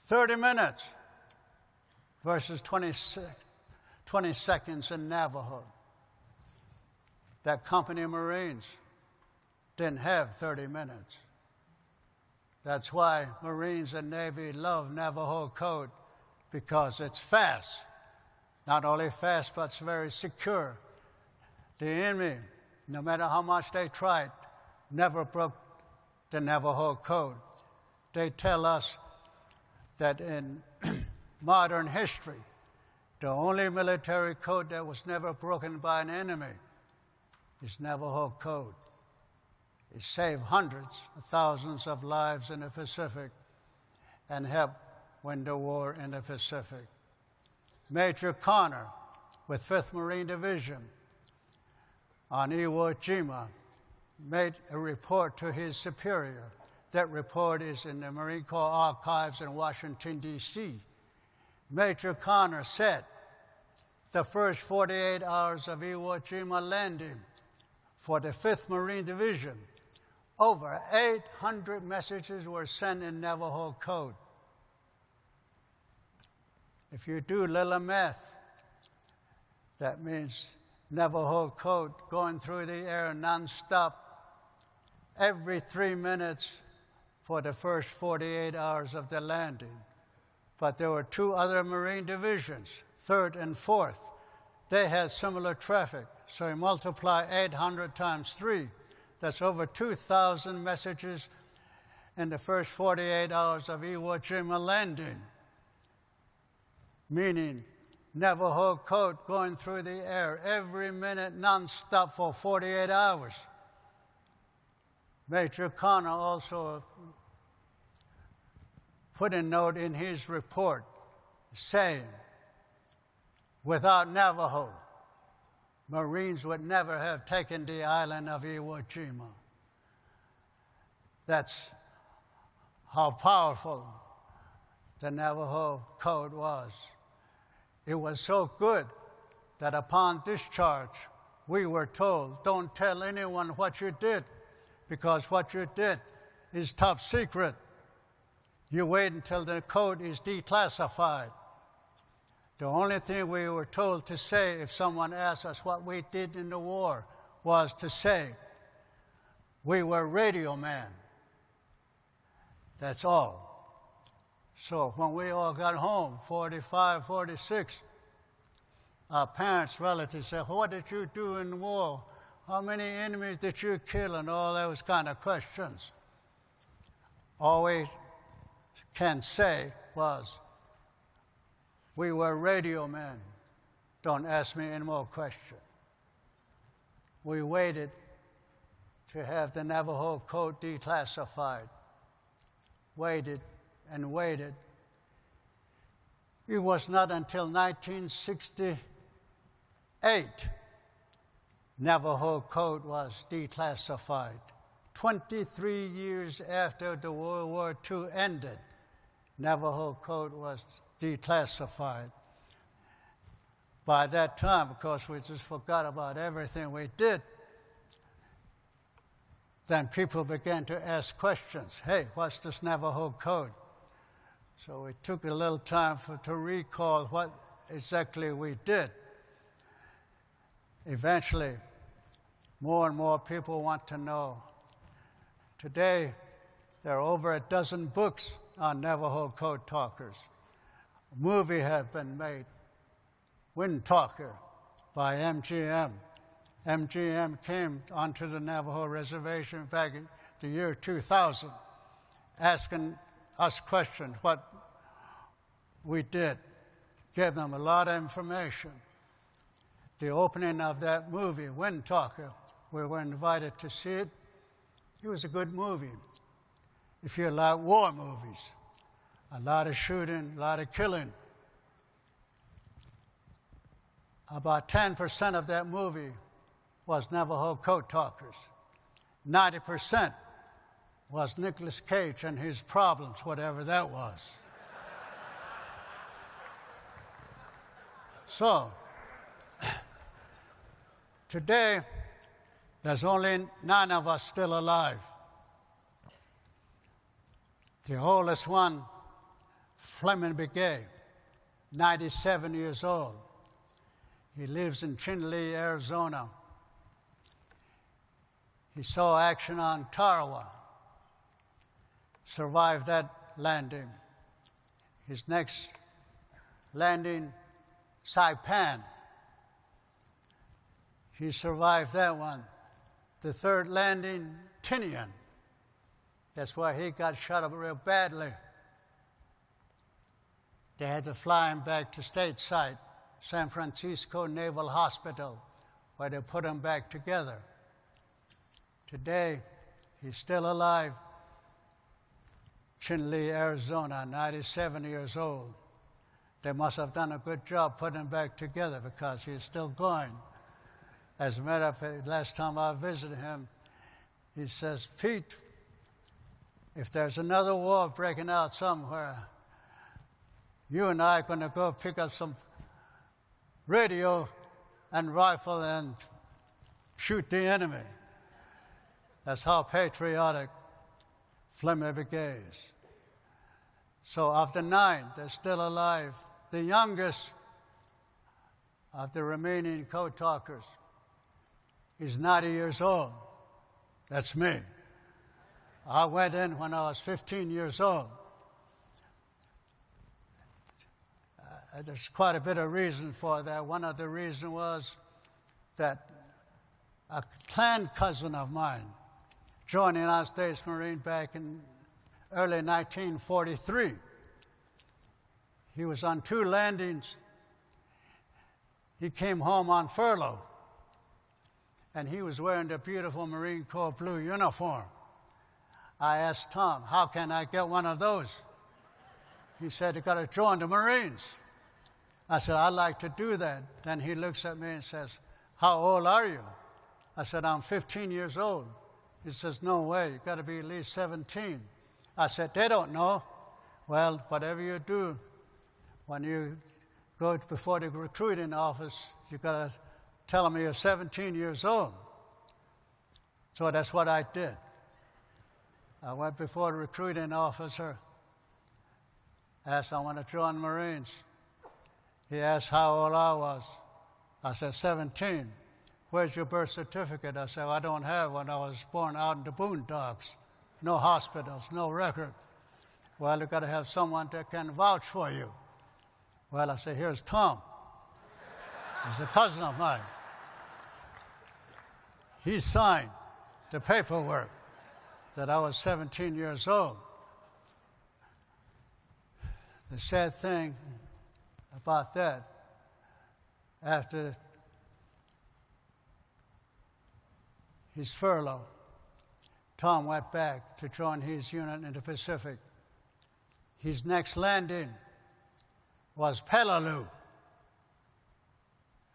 30 minutes. Versus 20 seconds in Navajo. That company Marines didn't have 30 minutes. That's why Marines and Navy love Navajo code, because it's fast. Not only fast, but it's very secure. The enemy, no matter how much they tried, never broke the Navajo code. They tell us that in modern history, the only military code that was never broken by an enemy is Navajo code. It saved hundreds of thousands of lives in the Pacific and helped win the war in the Pacific. Major Connor with 5th Marine Division on Iwo Jima made a report to his superior. That report is in the Marine Corps archives in Washington, D.C. Major Connor said the first 48 hours of Iwo Jima landing for the 5th Marine Division, over 800 messages were sent in Navajo code. If you do little math, that means Navajo code going through the air nonstop every 3 minutes for the first 48 hours of the landing. But there were 2 other Marine divisions, 3rd and 4th. They had similar traffic. So you multiply 800 times 3. That's over 2,000 messages in the first 48 hours of Iwo Jima landing. Meaning Navajo code going through the air every minute nonstop for 48 hours. Major Connor also put a note in his report saying, without Navajo, Marines would never have taken the island of Iwo Jima. That's how powerful the Navajo Code was. It was so good that upon discharge, we were told, don't tell anyone what you did, because what you did is top secret. You wait until the code is declassified. The only thing we were told to say if someone asked us what we did in the war was to say, we were radio men. That's all. So when we all got home, 45, 46, our parents, relatives said, what did you do in the war? How many enemies did you kill? And all those kind of questions. All we can say was, we were radio men. Don't ask me any more questions. We waited to have the Navajo Code declassified. Waited and waited. It was not until 1968 Navajo Code was declassified. 23 years after the World War II ended, Navajo Code was declassified. By that time, of course, we just forgot about everything we did. Then people began to ask questions. Hey, what's this Navajo Code? So it took a little time to recall what exactly we did. Eventually, more and more people want to know. Today, there are over a dozen books on Navajo Code talkers. A movie has been made, Wind Talker, by MGM. MGM came onto the Navajo reservation back in the year 2000, asking us questions, what we did, gave them a lot of information. The opening of that movie, Wind Talker, we were invited to see it. It was a good movie. If you like war movies, a lot of shooting, a lot of killing. About 10% of that movie was Navajo Code talkers. 90% was Nicolas Cage and his problems, whatever that was. So, today, there's only 9 of us still alive. The oldest one, Fleming Begay, 97 years old. He lives in Chinle, Arizona. He saw action on Tarawa, survived that landing. His next landing, Saipan. He survived that one. The third landing, Tinian. That's where he got shot up real badly. They had to fly him back to stateside, San Francisco Naval Hospital, where they put him back together. Today, he's still alive. Chinle, Arizona, 97 years old. They must have done a good job putting him back together because he's still going. As a matter of fact, last time I visited him, he says, Pete, if there's another war breaking out somewhere, you and I are going to go pick up some radio and rifle and shoot the enemy. That's how patriotic Fleming Begay is. So of the 9, they're still alive. The youngest of the remaining code talkers is 90 years old. That's me. I went in when I was 15 years old. There's quite a bit of reason for that. One of the reasons was that a clan cousin of mine joined the United States Marine back in early 1943. He was on 2 landings. He came home on furlough, and he was wearing the beautiful Marine Corps blue uniform. I asked Tom, how can I get one of those? He said, you got to join the Marines. I said, I'd like to do that. Then he looks at me and says, how old are you? I said, I'm 15 years old. He says, no way, you got to be at least 17. I said, they don't know. Well, whatever you do, when you go before the recruiting office, you got to tell them you're 17 years old. So that's what I did. I went before the recruiting officer, asked, I want to join the Marines. He asked how old I was. I said, 17. Where's your birth certificate? I said, well, I don't have one. I was born out in the boondocks. No hospitals, no record. Well, you've got to have someone that can vouch for you. Well, I said, here's Tom. He's a cousin of mine. He signed the paperwork that I was 17 years old. The sad thing about that, after his furlough, Tom went back to join his unit in the Pacific. His next landing was Peleliu,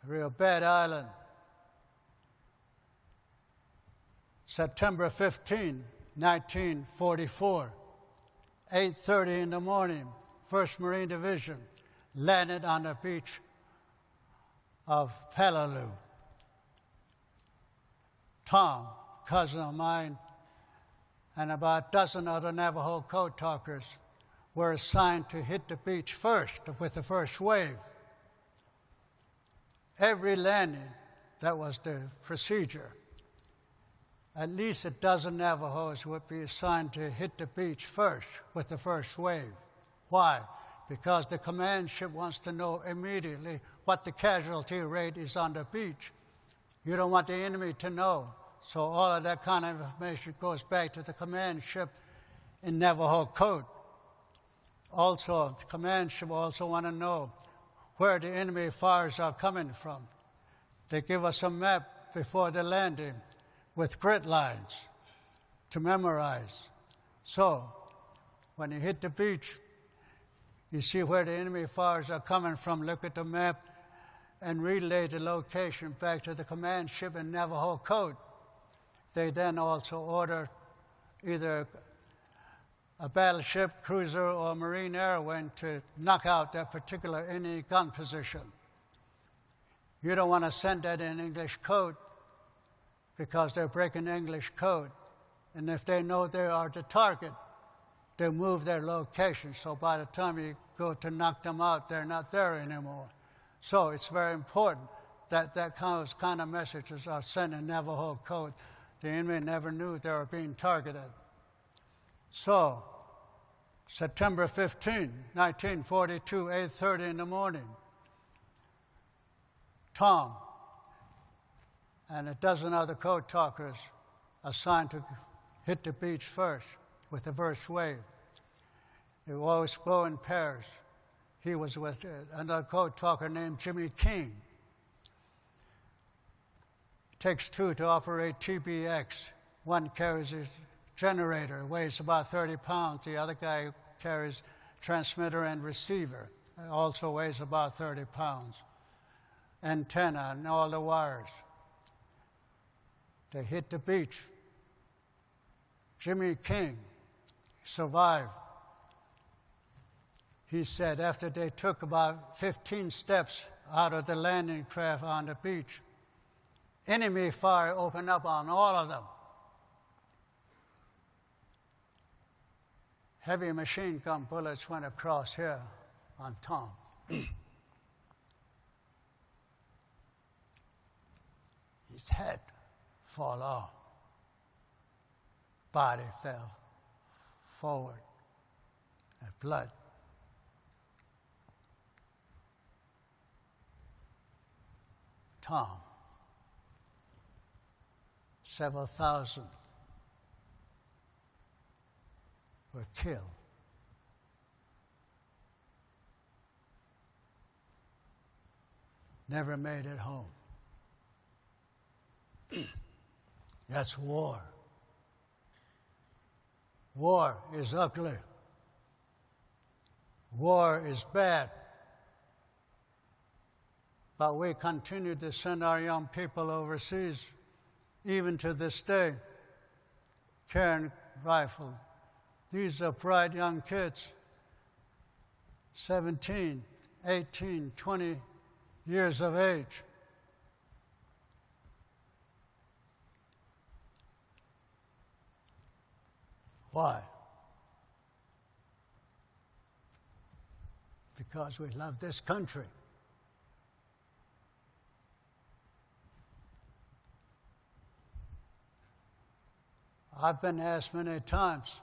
a real bad island. September 15, 1944, 8:30 in the morning, 1st Marine Division landed on the beach of Peleliu. Tom, cousin of mine, and about a dozen other Navajo code talkers were assigned to hit the beach first with the first wave. Every landing, that was the procedure. At least a dozen Navajos would be assigned to hit the beach first with the first wave. Why? Because the command ship wants to know immediately what the casualty rate is on the beach. You don't want the enemy to know. So all of that kind of information goes back to the command ship in Navajo code. Also, the command ship also want to know where the enemy fires are coming from. They give us a map before the landing with grid lines to memorize. So when you hit the beach, you see where the enemy fires are coming from, look at the map, and relay the location back to the command ship in Navajo code. They then also order either a battleship, cruiser, or Marine air wing to knock out that particular enemy gun position. You don't want to send that in English code because they're breaking English code. And if they know they are the target, they move their location. So by the time you go to knock them out, they're not there anymore. So it's very important that those kind of messages are sent in Navajo code. The enemy never knew they were being targeted. So, September 15, 1942, 8:30 in the morning, Tom and a dozen other code talkers assigned to hit the beach first with the first wave. They would always go in pairs. He was with another code talker named Jimmy King. It takes two to operate TBX. One carries a generator, weighs about 30 pounds. The other guy carries transmitter and receiver, also weighs about 30 pounds. Antenna and all the wires. They hit the beach. Jimmy King survived. He said after they took about 15 steps out of the landing craft on the beach, enemy fire opened up on all of them. Heavy machine gun bullets went across here on Tom. His head fall off. Body fell forward. And blood. Tom. Several thousand were killed. Never made it home. That's war. War is ugly. war is bad. But we continue to send our young people overseas, even to this day, carrying rifles. These are bright young kids, 17, 18, 20 years of age. Why? Because we love this country. I've been asked many times,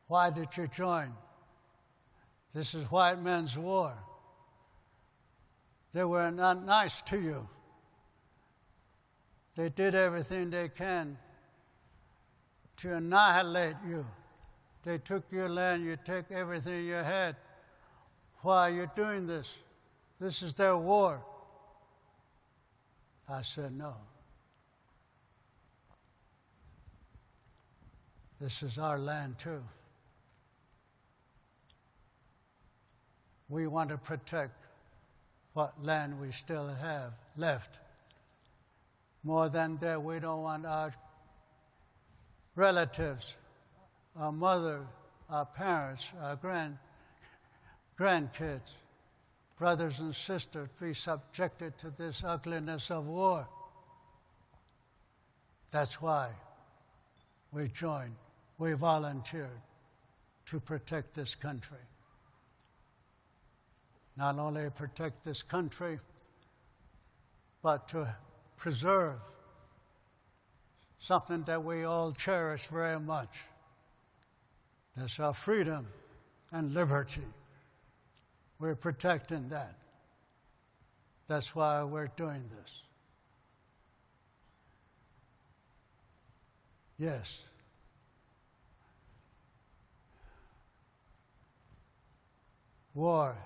why did you join? This is white men's war. They were not nice to you. They did everything they can to annihilate you. They took your land, you took everything you had. Why are you doing this? This is their war. I said, no. This is our land too. We want to protect what land we still have left. More than that, we don't want our relatives, our mother, our parents, our grandkids, brothers and sisters be subjected to this ugliness of war. That's why we joined. We volunteered to protect this country. Not only protect this country, but to preserve something that we all cherish very much. That's our freedom and liberty. We're protecting that. That's why we're doing this. Yes. War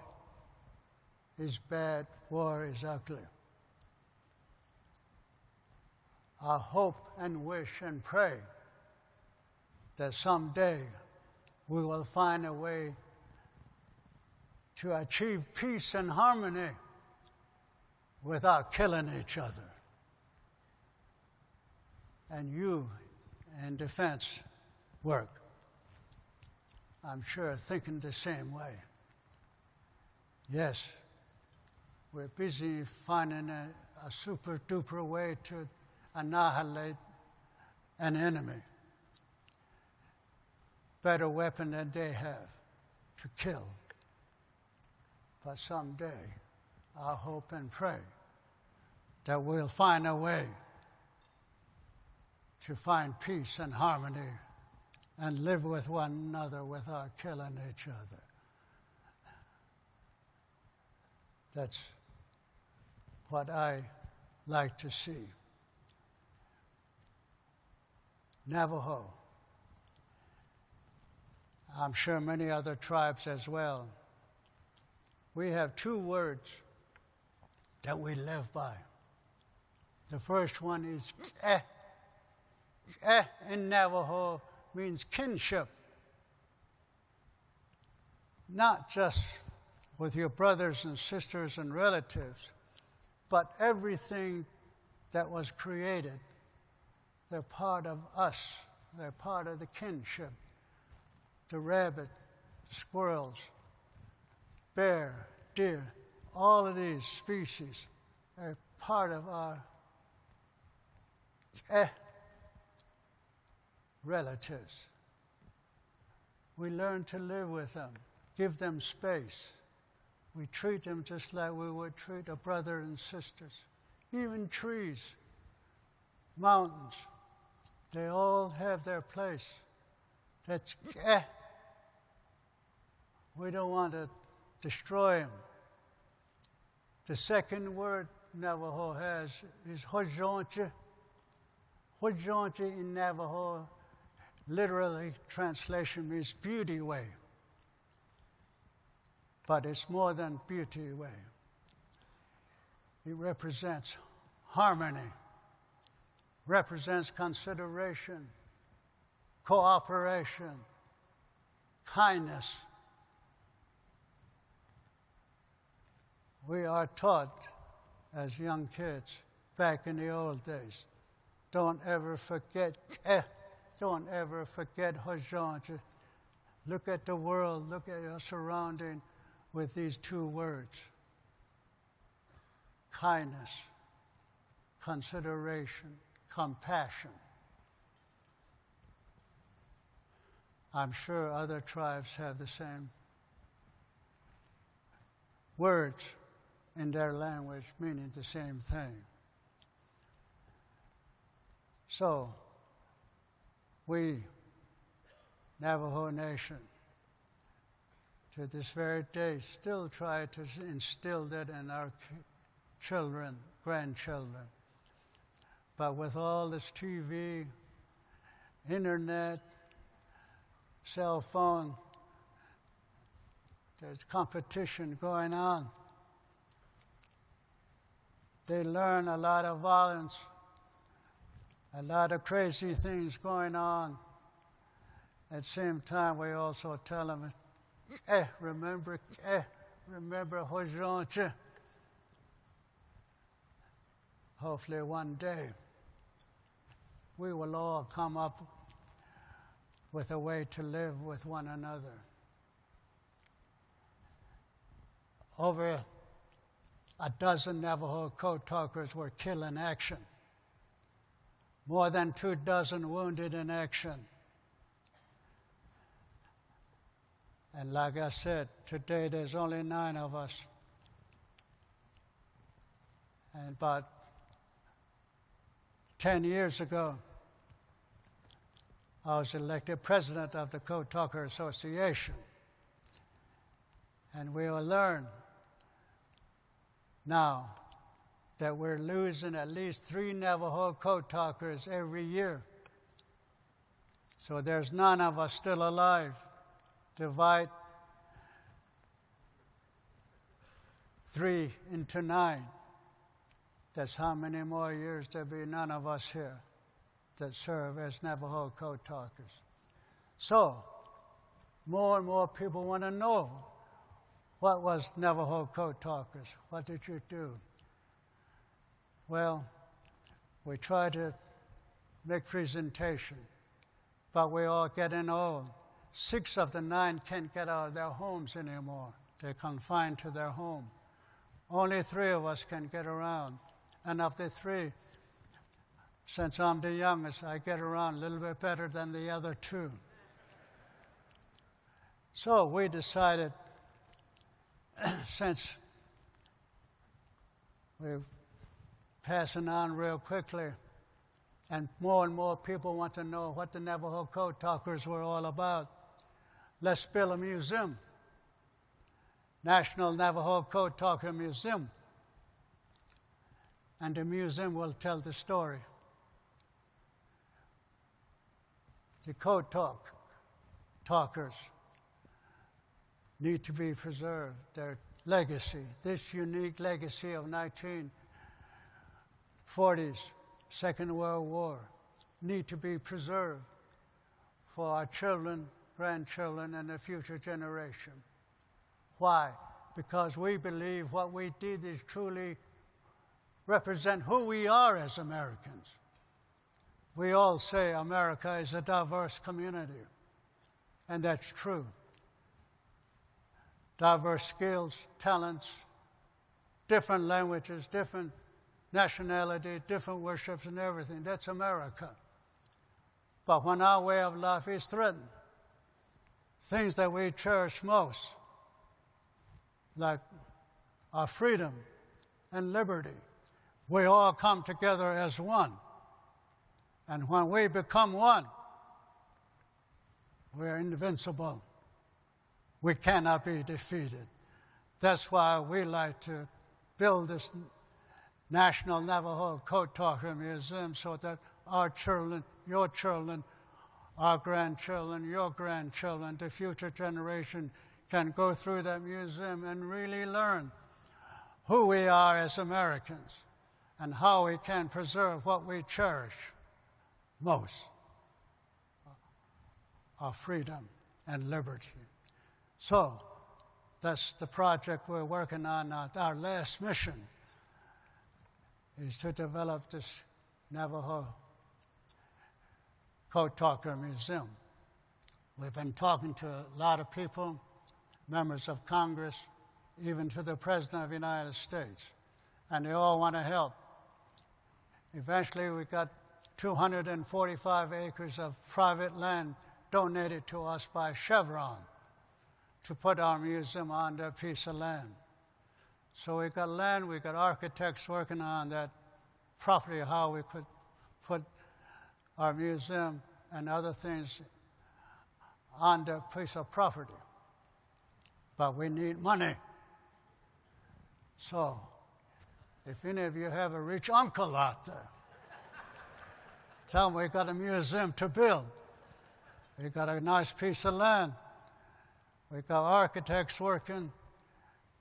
is bad. War is ugly. I hope and wish and pray that someday we will find a way to achieve peace and harmony without killing each other. And you in defense work, I'm sure, thinking the same way. Yes, we're busy finding a super-duper way to annihilate an enemy. Better weapon than they have to kill. But someday, I hope and pray that we'll find a way to find peace and harmony and live with one another without killing each other. That's what I like to see. Navajo. I'm sure many other tribes as well. We have two words that we live by. The first one is eh. Eh in Navajo means kinship. Not just with your brothers and sisters and relatives, but everything that was created. They're part of us. They're part of the kinship. The rabbit, the squirrels, bear, deer, all of these species are part of our relatives. We learn to live with them, give them space. We treat them just like we would treat a brother and sisters. Even trees, mountains, they all have their place. That's we don't want to destroy them. The second word Navajo has is hojonche. Hojonche in Navajo, literally translation means beauty way. But it's more than beauty way. It represents harmony, represents consideration, cooperation, kindness, we are taught as young kids back in the old days, don't ever forget, don't ever forget Hojanji. Look at the world, look at your surrounding with these two words: kindness, consideration, compassion. I'm sure other tribes have the same words in their language meaning the same thing. So, we, Navajo Nation, to this very day, still try to instill that in our children, grandchildren. But with all this TV, internet, cell phone, there's competition going on. They learn a lot of violence, a lot of crazy things going on. At the same time, we also tell them, remember Hojanji. Hopefully one day we will all come up with a way to live with one another. Over a dozen Navajo code talkers were killed in action. More than 24 wounded in action. And like I said, today there's only 9 of us. And about 10 years ago, I was elected president of the Code Talker Association. And we will learn now that we're losing at least 3 Navajo Code Talkers every year. So there's none of us still alive. Divide 3 into 9. That's how many more years there'll be none of us here that serve as Navajo Code Talkers. So, more and more people want to know, what was Navajo Code Talkers? What did you do? Well, we try to make presentation, but we all getting old. 6 of the 9 can't get out of their homes anymore. They're confined to their home. Only 3 of us can get around. And of the 3, since I'm the youngest, I get around a little bit better than the other 2. So we decided, since we're passing on real quickly, and more people want to know what the Navajo Code Talkers were all about, let's build a museum, National Navajo Code Talker Museum. And the museum will tell the story. The Code Talkers need to be preserved, their legacy, this unique legacy of 1940s, Second World War, need to be preserved for our children, grandchildren, and the future generation. Why? Because we believe what we did is truly represent who we are as Americans. We all say America is a diverse community, and that's true. Diverse skills, talents, different languages, different nationality, different worships and everything. That's America. But when our way of life is threatened, things that we cherish most, like our freedom and liberty, we all come together as one. And when we become one, we're invincible. We cannot be defeated. That's why we like to build this National Navajo Code Talker Museum, so that our children, your children, our grandchildren, your grandchildren, the future generation can go through that museum and really learn who we are as Americans and how we can preserve what we cherish most, our freedom and liberty. So That's the project we're working on. Our last mission is to develop this Navajo Code Talker Museum. We've been talking to a lot of people, members of Congress, even to the President of the United States, and they all want to help. Eventually, we got 245 acres of private land donated to us by Chevron to put our museum on that piece of land. So we got land, we got architects working on that property, how we could put our museum and other things on that piece of property. But we need money. So, if any of you have a rich uncle out there, tell him we got a museum to build. We got a nice piece of land. We got architects working.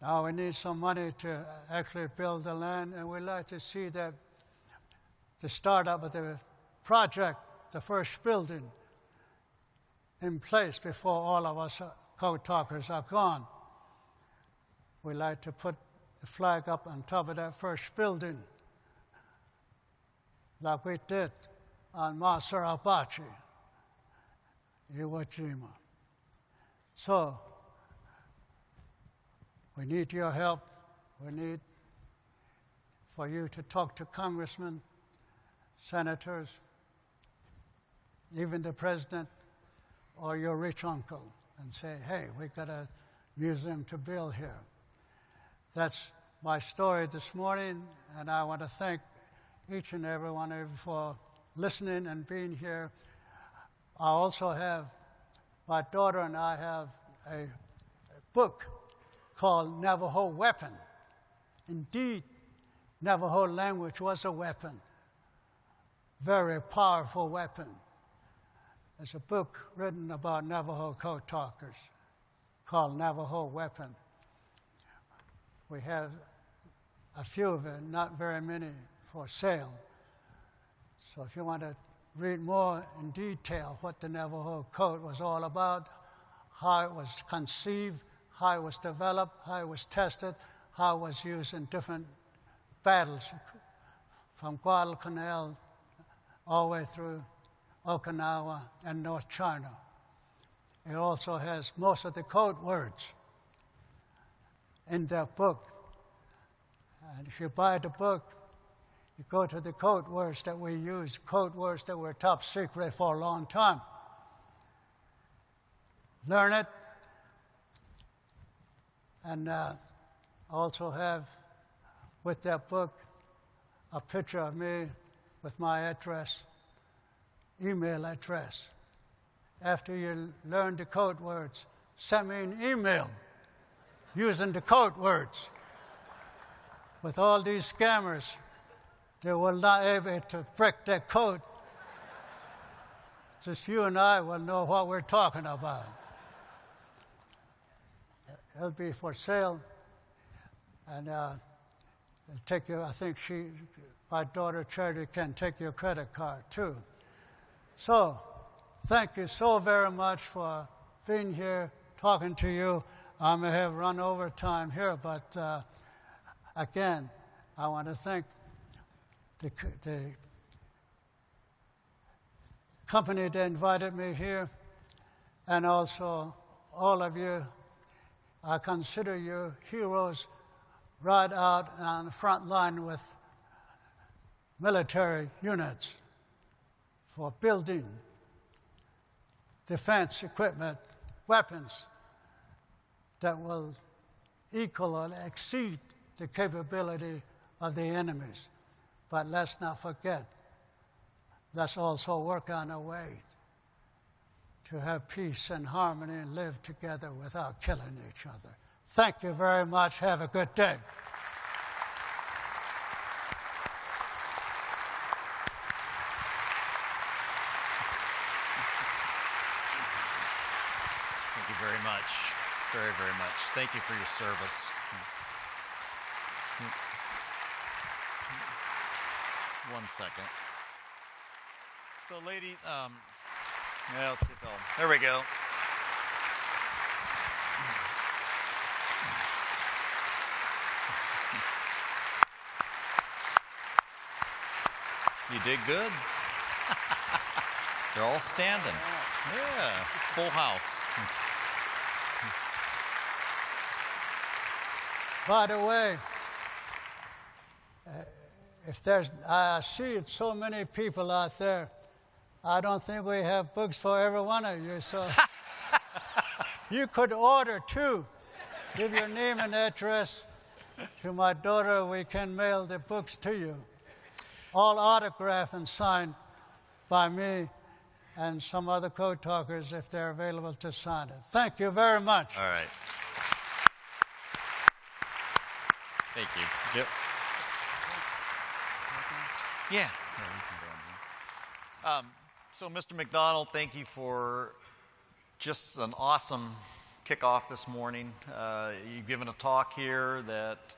Now we need some money to actually build the land, and we'd like to see that the startup of the project, the first building, in place before all of us code talkers are gone. We'd like to put the flag up on top of that first building, like we did on Masarabachi, Iwo Jima. So, we need your help. We need for you to talk to congressmen, senators, even the president, or your rich uncle, and say, hey, we got a museum to build here. That's my story this morning, and I want to thank each and every one of you for listening and being here. I also have, my daughter and I have a book called Navajo Weapon. Indeed, Navajo language was a weapon, very powerful weapon. There's a book written about Navajo code talkers called Navajo Weapon. We have a few of it, not very many, for sale. So if you want to read more in detail what the Navajo Code was all about, how it was conceived, how it was developed, how it was tested, how it was used in different battles from Guadalcanal all the way through Okinawa and North China. It also has most of the code words in that book. And if you buy the book, you go to the code words that we use, code words that were top secret for a long time. Learn it. And also have with that book a picture of me with my address, email address. After you learn the code words, send me an email using the code words. With all these scammers, they will not be able to break that code. Just you and I will know what we're talking about. It'll be for sale, and it'll take you, I think my daughter Charity can take your credit card too. So, thank you so very much for being here, talking to you. I may have run over time here, but again, I want to thank the company that invited me here, and also all of you. I consider you heroes right out on the front line with military units for building defense equipment, weapons that will equal or exceed the capability of the enemies. But let's not forget, let's also work on a way to have peace and harmony and live together without killing each other. Thank you very much. Have a good day. Thank you very much. Very, very much. Thank you for your service. One second. So, lady, yeah, let's see if there we go. You did good. They're all standing. Yeah, full house. By the way, I see so many people out there. I don't think we have books for every one of you, so you could order too. Give your name and address to my daughter. We can mail the books to you. All autographed and signed by me and some other code talkers if they're available to sign it. Thank you very much. All right. Thank you. Yep. Yeah. So, Mr. MacDonald, thank you for just an awesome kickoff this morning. You've given a talk here that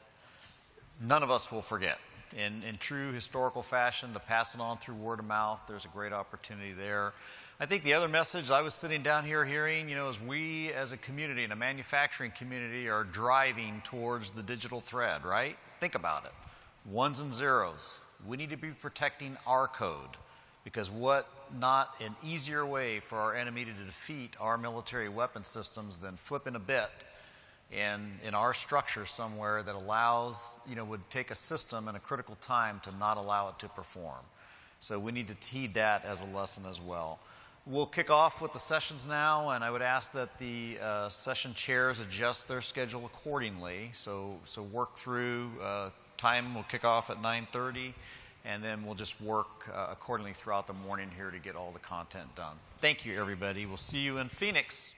none of us will forget. In true historical fashion, to pass it on through word of mouth, there's a great opportunity there. I think the other message I was sitting down here hearing, is we as a community and a manufacturing community are driving towards the digital thread, right? Think about it. Ones and zeros. We need to be protecting our code, because what not an easier way for our enemy to defeat our military weapon systems than flipping a bit in our structure somewhere that allows, would take a system in a critical time to not allow it to perform. So we need to heed that as a lesson as well. We'll kick off with the sessions now, and I would ask that the session chairs adjust their schedule accordingly. So work through time. Will kick off at 9:30, and then we'll just work accordingly throughout the morning here to get all the content done. Thank you, everybody. We'll see you in Phoenix.